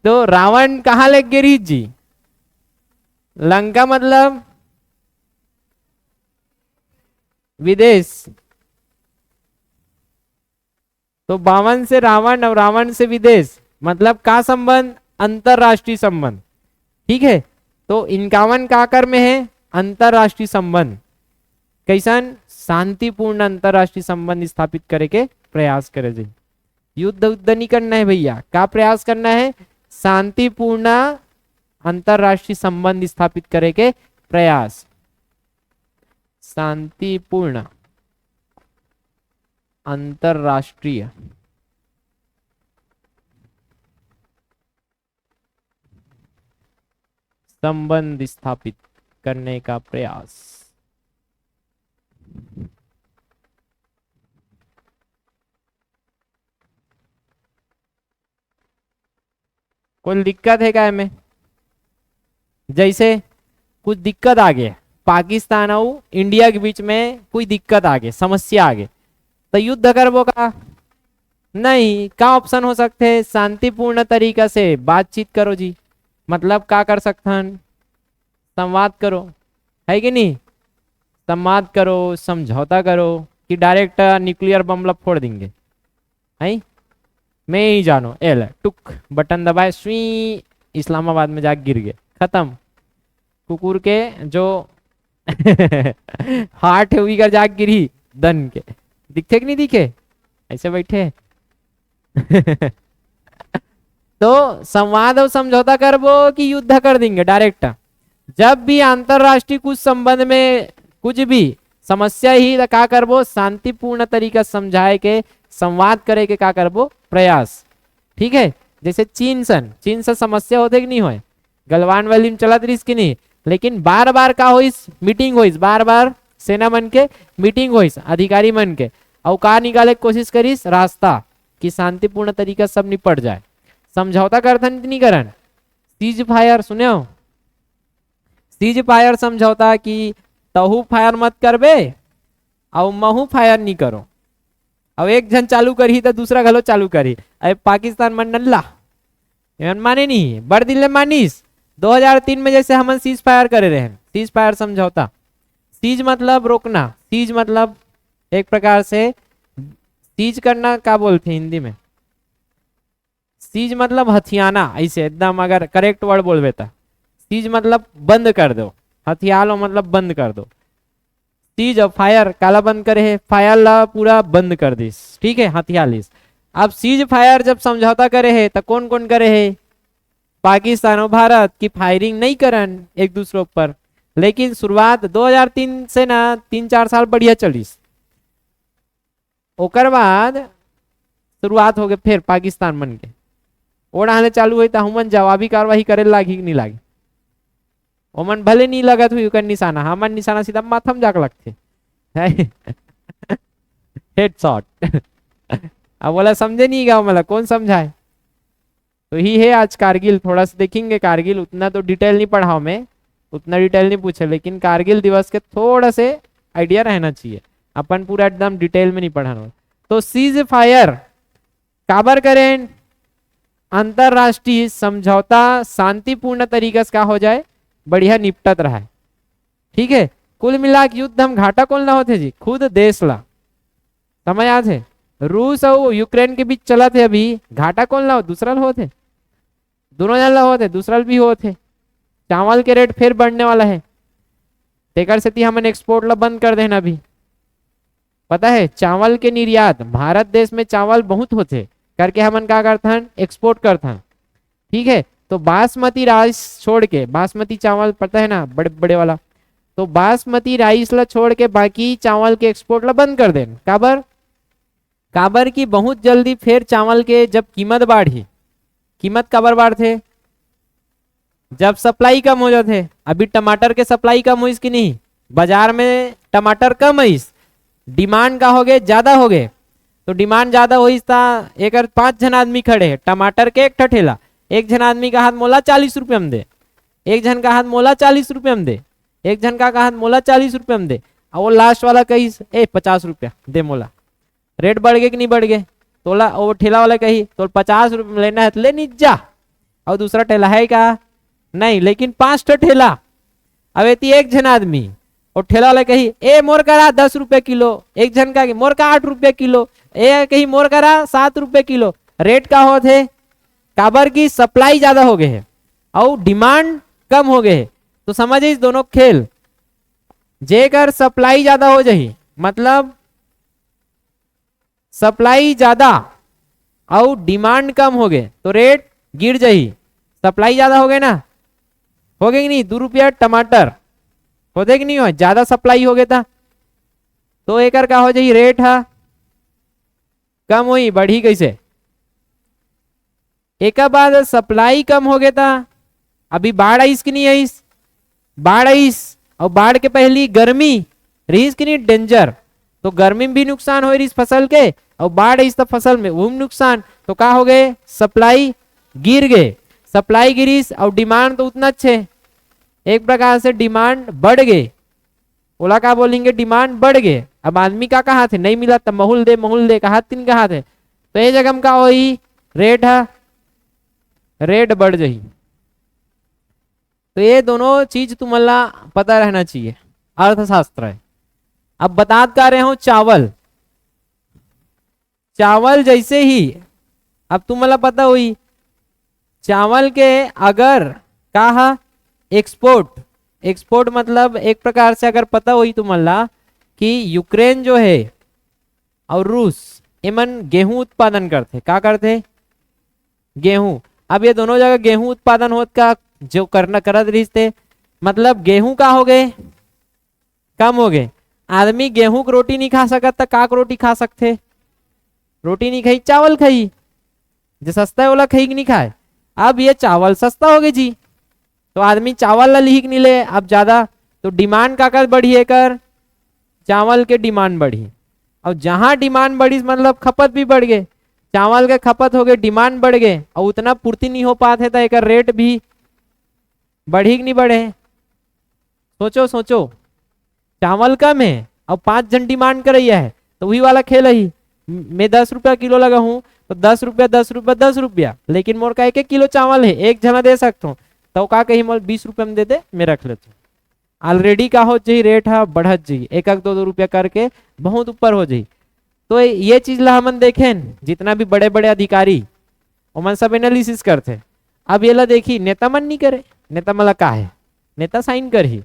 तो रावण कहाँ लग गए रीत जी? लंका मतलब विदेश। तो 52 से रावण और रावण से विदेश, मतलब का संबंध? अंतरराष्ट्रीय संबंध। ठीक है, तो 51 का कर में है अंतरराष्ट्रीय संबंध। कैसन? शांतिपूर्ण अंतरराष्ट्रीय संबंध स्थापित करे के प्रयास करे जी। युद्ध उद्ध नहीं करना है भैया, का प्रयास करना है? शांतिपूर्ण अंतरराष्ट्रीय संबंध स्थापित करे के प्रयास। शांतिपूर्ण अंतरराष्ट्रीय संबंध स्थापित करने का प्रयास। कोई दिक्कत है क्या में? जैसे कुछ दिक्कत आ गए पाकिस्तान और इंडिया के बीच में, कोई दिक्कत आ गई, समस्या आ गई, तो युद्ध करबो का? नहीं। का ऑप्शन हो सकते हैं? शांतिपूर्ण तरीका से बातचीत करो जी। मतलब का कर सकते हैं? संवाद करो, है कि नहीं? संवाद करो, समझौता करो, कि डायरेक्ट न्यूक्लियर बम ला फोड़ देंगे, है? मैं ही जानो एल टुक बटन दबाए स्वी, इस्लामाबाद में जाके गिर गए, खत्म। कुकुर के जो हार्ट है वही कर जाके गिरी दन के। दिखते कि नहीं दिखे? ऐसे बैठे तो संवाद और समझौता करबो कि युद्ध कर देंगे डायरेक्ट? जब भी अंतरराष्ट्रीय कुछ संबंध में कुछ भी समस्या ही तो का करबो? शांतिपूर्ण तरीका समझाए के, संवाद करे के का करबो? प्रयास। ठीक है, जैसे चीन से समस्या होते कि नहीं होए? गलवान वैली में चलत रही कि नहीं? लेकिन बार बार का होइस? मीटिंग होइस, बार बार सेना मन के मीटिंग होइस, अधिकारी मन के, और का निकाले कोशिश करिस? रास्ता, कि शांतिपूर्ण तरीका सब निपट जाए। समझौता करथन नहीं करन? सीज फायर सुने हो? सीज फायर समझौता कि तहु फायर मत करबे और महू फायर नहीं करो। अब एक जन चालू करी तो दूसरा घलो चालू करी। अब पाकिस्तान मन नल्ला माने नहीं, बड़ दिल मानिस। 2003 में जैसे हम सीज फायर करे रहे, सीज फायर समझौता। सीज मतलब रोकना, सीज मतलब एक प्रकार से सीज करना, का बोलते हैं हिंदी में? सीज मतलब हथियाना, ऐसे एकदम अगर करेक्ट वर्ड बोलबे तो सीज मतलब बंद कर दो, हथियालो मतलब बंद कर दो। सीज और फायर काला बंद करे है, फायर ला पूरा बंद कर दिस, ठीक है, हथियार लिस। अब सीज फायर जब समझौता करे है तो कौन कौन करे है? पाकिस्तान और भारत की फायरिंग नहीं करन एक दूसरे ऊपर। लेकिन शुरुआत 2003 से ना 3-4 साल बढ़िया चलिस, ओकर बाद शुरुआत हो गए फिर पाकिस्तान मन के ओढ़ाने चालू हुई, तो हमन जवाबी कार्रवाई करे लागी नहीं लागी? ओमन भले नहीं लगत हुई ओकर निशाना, हमन निशाना सीधा माथा में जाके लगते हेडशॉट अब बोला समझे नहीं गा, मतलब कौन समझाए? तो ही है आज कारगिल। थोड़ा सा देखेंगे कारगिल, उतना तो डिटेल नहीं पढ़ाओ मैं, उतना डिटेल नहीं पूछे, लेकिन कारगिल दिवस के थोड़ा से आइडिया रहना चाहिए, अपन पूरा एकदम डिटेल में नहीं पढ़ाना। तो सीज फायर काबर करें? अंतरराष्ट्रीय समझौता शांतिपूर्ण तरीके से का हो जाए, बढ़िया निपटत रहा है। ठीक है, कुल मिला के युद्ध हम घाटा कौन ला होते जी? खुद देश ला। समझ आते? रूस और यूक्रेन के बीच चला थे अभी, घाटा कौन ला दूसरा हो थे, दोनों जन ला होते, दूसरा भी हो थे। चावल के रेट फिर बढ़ने वाला है, तेकर से हमन एक्सपोर्ट ला बंद कर देना अभी। पता है चावल के निर्यात भारत देश में चावल बहुत होते करके हमन का करथन एक्सपोर्ट करथन। ठीक है, तो बासमती राइस छोड़ के, बासमती चावल पता है ना बड़े बड़े वाला, तो बासमती राइस ला छोड़ के बाकी चावल के एक्सपोर्ट ला बंद कर देन। काबर, काबर की बहुत जल्दी फिर चावल के जब कीमत बढ़ी, कीमत काबर बढ़ते, जब सप्लाई कम हो जाते। अभी टमाटर के सप्लाई कम हुई कि नहीं, बाजार में टमाटर कम है, डिमांड का हो गए ज्यादा हो गए, तो डिमांड ज्यादा हुई एक 5 जन आदमी खड़े हैं टमाटर के एक ठेला, एक जन आदमी का हाथ मोला 40 रुपये में दे, एक जन का हाथ मोला 40 रुपये में दे, एक जन का हाथ मोला 40 रुपये में दे, और वो लास्ट वाला कही 50 रुपया दे मोला। रेट बढ़ गए कि नहीं बढ़ गए, तोला वो ठेला वाला कही तो 50 रुपये में लेना है तो ले नहीं जा, और दूसरा ठेला है का नहीं, लेकिन 5 ठेला, अब एक जन आदमी और ठेला वाला कही मोर करा 10 रुपये किलो, एक जन का मोर का 8 रुपये किलो, कही मोर करा 7 रुपये किलो। रेट का होते है काबर की सप्लाई ज्यादा हो गए है और डिमांड कम हो गए है। तो समझे इस दोनों खेल, जेकर सप्लाई ज्यादा हो जाही मतलब सप्लाई ज्यादा और डिमांड कम हो गए तो रेट गिर जाही। सप्लाई ज्यादा हो गए ना, हो गए कि नहीं, 2 रुपया टमाटर होते कि नहीं हो, ज्यादा सप्लाई हो गया था तो एकर का हो जाही रेट है कम हुई, बढ़ी कैसे। एक बाद सप्लाई कम हो गया था, अभी बाढ़ आईस कि नहीं आईस, बाढ़ आईस और बाढ़ के पहली गर्मी रहीस कि नहीं डेंजर, तो गर्मी में भी नुकसान हो रही फसल के और बाढ़ आई तो फसल में वो नुकसान, तो का हो गए सप्लाई गिर गए, सप्लाई गिरीस और डिमांड तो उतना अच्छे, एक प्रकार से डिमांड बढ़ गए, ओला का बोलेंगे डिमांड बढ़ गए। अब आदमी का कहा थे नहीं मिला तब महूल दे कहा तीन कहा थे, तो ये जगह का होई रेट है, रेट बढ़ जाही। तो ये दोनों चीज तुम्हारा पता रहना चाहिए, अर्थशास्त्र है। अब बता कर रहे हो चावल, चावल जैसे ही अब तुम्हारा पता हुई चावल के अगर कहा एक्सपोर्ट, एक्सपोर्ट मतलब एक प्रकार से अगर पता हुई तुम्हारा कि यूक्रेन जो है और रूस एमन गेहूं उत्पादन करते, क्या करते गेहूं। अब ये दोनों जगह गेहूं उत्पादन होत का जो करना करत रही थे, मतलब गेहूं का हो गए कम हो गए, आदमी गेहूं की रोटी नहीं खा सकता तो का रोटी खा सकते, रोटी नहीं खाई चावल खाई, जो सस्ता है वाला खाई कि नहीं खाए। अब ये चावल सस्ता हो गए जी, तो आदमी चावल ला लिख नहीं ले अब ज्यादा, तो डिमांड का कर बढ़ी है कर चावल के डिमांड बढ़ी, और जहां डिमांड बढ़ी मतलब खपत भी बढ़ गए, चावल के खपत हो गए डिमांड बढ़ गए और उतना पूर्ति नहीं हो पाते तो एक रेट भी बढ़ी कि नहीं बढ़े। सोचो सोचो, चावल कम है और 5 जन डिमांड कर रही है, तो वही वाला खेल ही, मैं 10 रुपया किलो लगा हूँ तो 10 रुपया 10 रुपया 10 रुपया, लेकिन मोर का 1 किलो चावल है, एक जना दे सकता हूँ, तो का कहीं मोल 20 रुपये में दे दे मैं रख लेता हूँ। ऑलरेडी का हो जाए रेट है बढ़त जाइए, 1-2 रुपया करके बहुत ऊपर हो जाए। तो ये चीज ला हमन देखें, जितना भी बड़े बड़े अधिकारी उमन सब एनालिसिस करते। अब ये ला देखी नेता मन नहीं करे, नेता मला का है नेता साइन कर ही,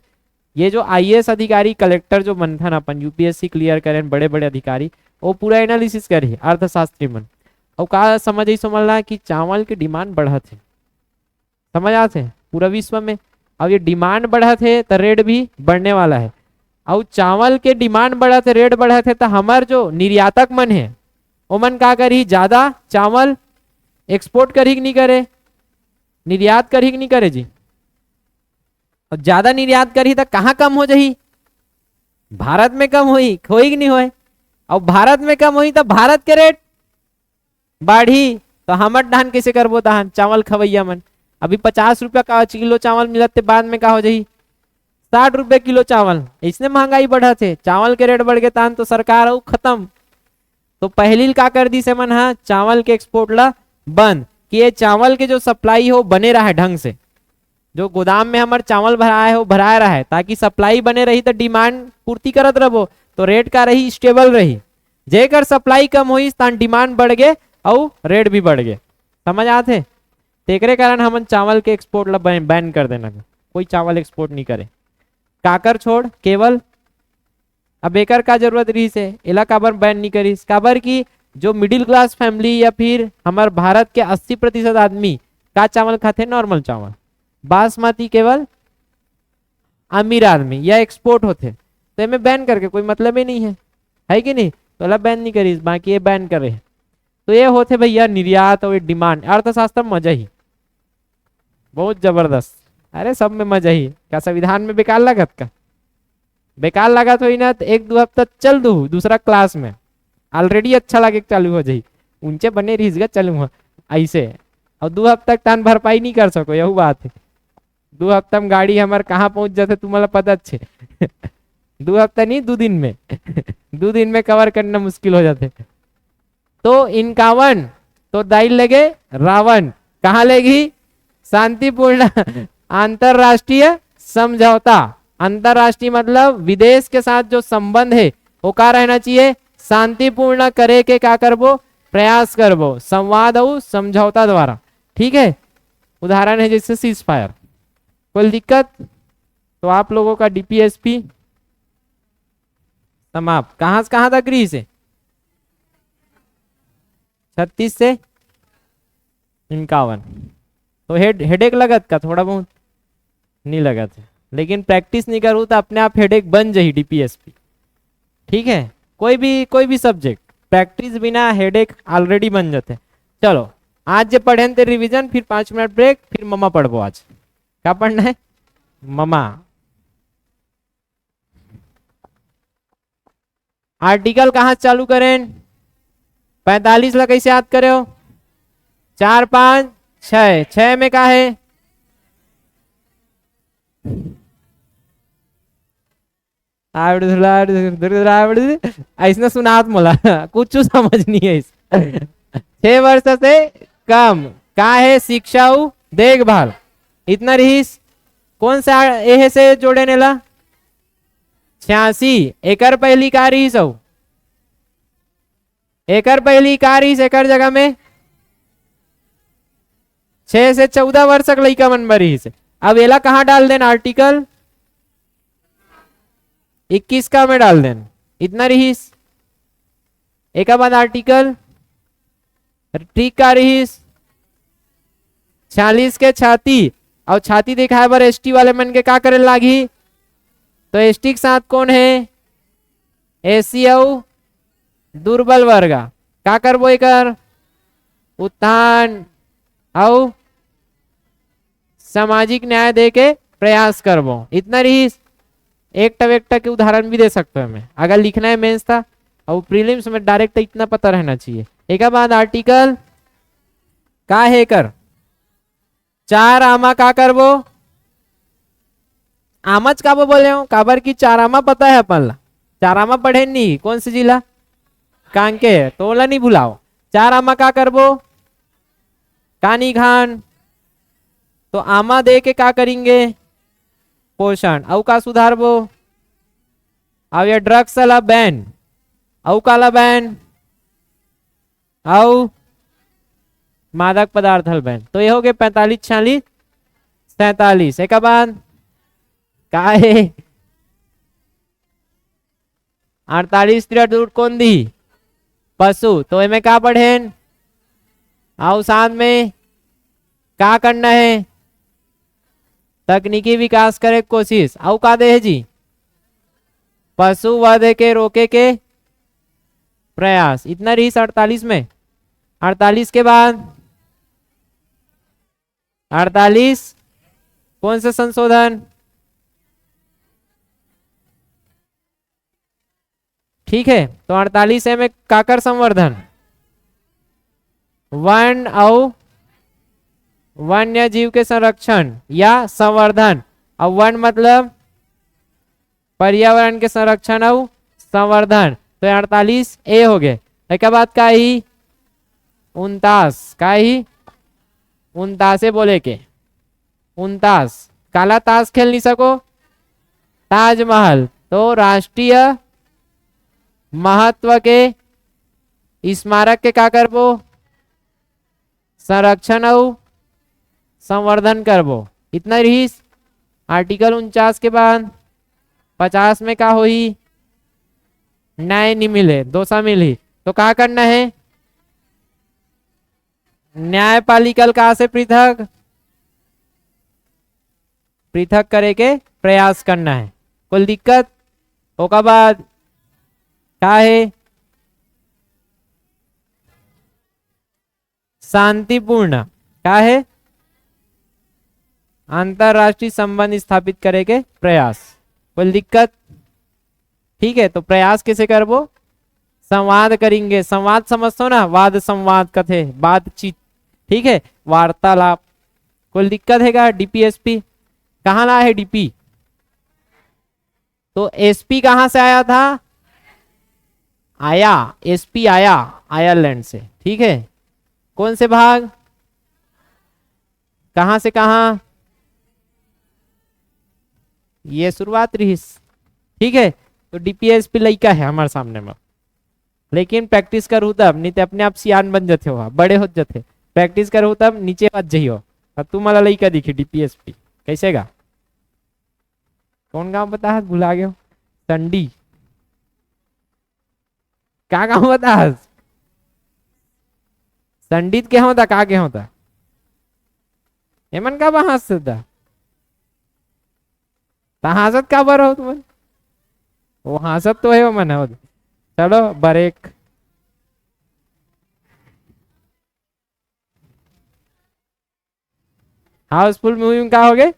ये जो IAS अधिकारी कलेक्टर जो मन था ना अपन UPSC क्लियर करें बड़े बड़े अधिकारी, वो पूरा एनालिसिस कर ही अर्थशास्त्री मन, और का समझ ही समझला कि चावल की डिमांड बढ़त है, समझ आते पूरा विश्व में। अब ये डिमांड बढ़त है तो रेट भी बढ़ने वाला है, और चावल के डिमांड बढ़त है रेट बढ़त है तो हमार जो निर्यातक मन है वो मन का करी ज्यादा चावल एक्सपोर्ट करी कि नहीं करे, निर्यात करी कि नहीं करे जी। और ज्यादा निर्यात करी तो कहाँ कम हो जाही, भारत में कम होई कि नहीं होए, और भारत में कम हुई तो भारत के रेट बढ़ी, तो हमर धान कैसे करबो धान चावल खवैया मन। अभी 50 रुपया का किलो चावल मिलते, बाद में का हो जाही 60 रुपये किलो चावल, इसने महंगाई बढ़ा थे, चावल के रेट बढ़ गए तान तो सरकार हो खत्म। तो पहली का कर दी से मन हा चावल के एक्सपोर्ट ला बंद, कि ये चावल के जो सप्लाई हो बने रहा है ढंग से, जो गोदाम में हमारे चावल भराया है वो भराया रहा है, ताकि सप्लाई बने रही तो डिमांड पूर्ति करत रहो, तो रेट का रही स्टेबल रही। जेकर सप्लाई कम हुई तान डिमांड बढ़ गए और रेट भी बढ़ गए। समझ आते? तेकरे कारण हमन चावल के एक्सपोर्ट ला बैन कर देना, कोई चावल एक्सपोर्ट नहीं करे। काकर छोड़ केवल अब एकर का जरूरत रही से एला काबर बैन नहीं करीस, काबर की जो मिडिल क्लास फैमिली या फिर हमार भारत के 80% आदमी का चावल खाते नॉर्मल चावल, बासमती केवल अमीर आदमी या एक्सपोर्ट होते, तो इनमें बैन करके कोई मतलब ही नहीं है कि नहीं? तो अला बैन नहीं करीस, बाकी ये बैन करे। तो ये होते भैया निर्यात और डिमांड। अर्थशास्त्र में मजा ही बहुत जबरदस्त, अरे सब में मजा ही। क्या संविधान में बेकार लागत का? बेकार लगा तो ही ना, तो एक दो हफ्ता चल दू दूसरा क्लास में ऑलरेडी अच्छा लगे चालू हो जाई, ऊंचे बने रही चालू हुआ ऐसे, और 2 हफ्ता तक टान भरपाई नहीं कर सको, यही बात है। 2 हफ्ता में गाड़ी हमारे कहाँ पहुंच जाते तुम्हारा पता छे 2 हफ्ता नहीं 2 दिन में 2 दिन में कवर करना मुश्किल हो जाते। तो 51 तो दाई लगे रावण, कहाँ लेगी? शांतिपूर्ण अंतरराष्ट्रीय समझौता। अंतरराष्ट्रीय मतलब विदेश के साथ जो संबंध है वो क्या रहना चाहिए? शांतिपूर्ण करे के क्या करबो? प्रयास करबो, संवाद और समझौता द्वारा। ठीक है, उदाहरण है जैसे सीज फायर। कोई दिक्कत? तो आप लोगों का डीपीएसपी समाप्त। कहां से कहां तक रही से? 36 से 51। तो हेडेक लगत का? थोड़ा बहुत नहीं लगत है, लेकिन प्रैक्टिस नहीं करूँ तो अपने आप हेडेक बन जाही डीपीएसपी। ठीक है, कोई भी सब्जेक्ट प्रैक्टिस बिना हेडेक ऑलरेडी बन जाते। चलो आज जो पढ़े थे रिवीजन, फिर 5 मिनट ब्रेक, फिर ममा पढ़बो। आज क्या पढ़ना है? ममा। आर्टिकल कहाँ चालू करें? 45 ला कैसे याद करे हो? 4 5 6, 6 में क्या है? ऐसा सुनात मोला कुछ समझ नहीं है। 6 वर्ष से कम का है? शिक्षा देखभाल, इतना रहीस। कौन सा एहे से जोड़े नेला? 86। एकर पहली का रहीस हो? एकर पहली का रहीस एकर जगह में? 6 से 14 वर्ष तक लड़का मन में रहीस। अब एला कहाँ डाल देना? आर्टिकल 21 का में डाल देना, इतना रहीस। एक बाद आर्टिकल ठीक का रहीस 46 के छाती, और छाती दिखाए बार एसटी वाले मन के का करे लागी? तो एसटी के साथ कौन है? एसी और दुर्बल वर्ग। का करबो? एकर उत्थान और सामाजिक न्याय दे के प्रयास करबो, इतना रहीस। एक के उदाहरण भी दे सकते हैं मैं, अगर लिखना है मेंस था और प्रीलिम्स में डायरेक्ट इतना पता रहना चाहिए। एक बाद आर्टिकल का है कर 4 आमा का करबो? आमच काबो बोले हो? काबर की 4 आमा पता है अपन ला, 4 आमा पढ़े नहीं। कौन सी जिला? कांके, तो ओला नहीं भुलाओ। 4 आमा का करबो? कानी खान। तो आमा दे के का करेंगे? पोषण। औ का सुधारबो? अब ये ड्रग्स ला बैन, औ काला बैन, औ मादक पदार्थ बैन। तो ये हो गए 45 46 47। एक बाद का है? 48 दूर कौन दी? पशु। तो इनमें का पढ़े? आओ साथ में का करना है? तकनीकी विकास करे कोशिश। आओ का दे है जी? पशु वध के रोके के प्रयास, इतना रही 48 में। 48 के बाद 48 कौन सा संशोधन? ठीक है, तो 48 में काकर संवर्धन? वन और वन्य जीव के संरक्षण या संवर्धन। और वन मतलब पर्यावरण के संरक्षण और संवर्धन। तो 48 ए हो गए। एक बाद का ही 49, का ही 49 बोले के 49 काला ताश खेल नहीं सको? ताजमहल। तो राष्ट्रीय महत्व के स्मारक के का करबो, संरक्षण और संवर्धन करबो। इतना रहीस। आर्टिकल 49 के बाद 50 में का होई, न्याय नहीं मिले, दोषा मिली, तो क्या करना है, न्यायपालिका कहा से पृथक पृथक करे के प्रयास करना है। कोई दिक्कत ओका बाद क्या है, शांतिपूर्ण क्या है, अंतरराष्ट्रीय संबंध स्थापित करे के प्रयास। कोई दिक्कत, ठीक है। तो प्रयास कैसे करबो, संवाद करेंगे, संवाद समझते ना, वाद संवाद कथे बातचीत, ठीक है, वार्तालाप। कोई दिक्कत है क्या, डीपीएसपी कहाँ ला है, डीपी तो एसपी कहां से आया था, आया, एसपी आया आयरलैंड से, ठीक है। कौन से भाग, कहां से कहां, ये शुरुआत रही, ठीक है। तो डीपीएसपी लड़का है हमारे सामने में, लेकिन प्रैक्टिस करूँ तब, नहीं तो अपने आप सियान बन जाते हो, बड़े हो जाते, प्रैक्टिस करूँ तब नीचे मत जाइयो। अब तू मला लड़का दिखी डीपीएसपी कैसे गा, कौन गांव बता, भुला गयो, संडी, क्या गांव बता, संडीत क्या होता, क्या होता, एमन का बहास था, हंसत का बर हो तुम, वो हंसत तो है वो मन हो। चलो ब्रेक। हाउसफुल मूवी में क्या हो गए,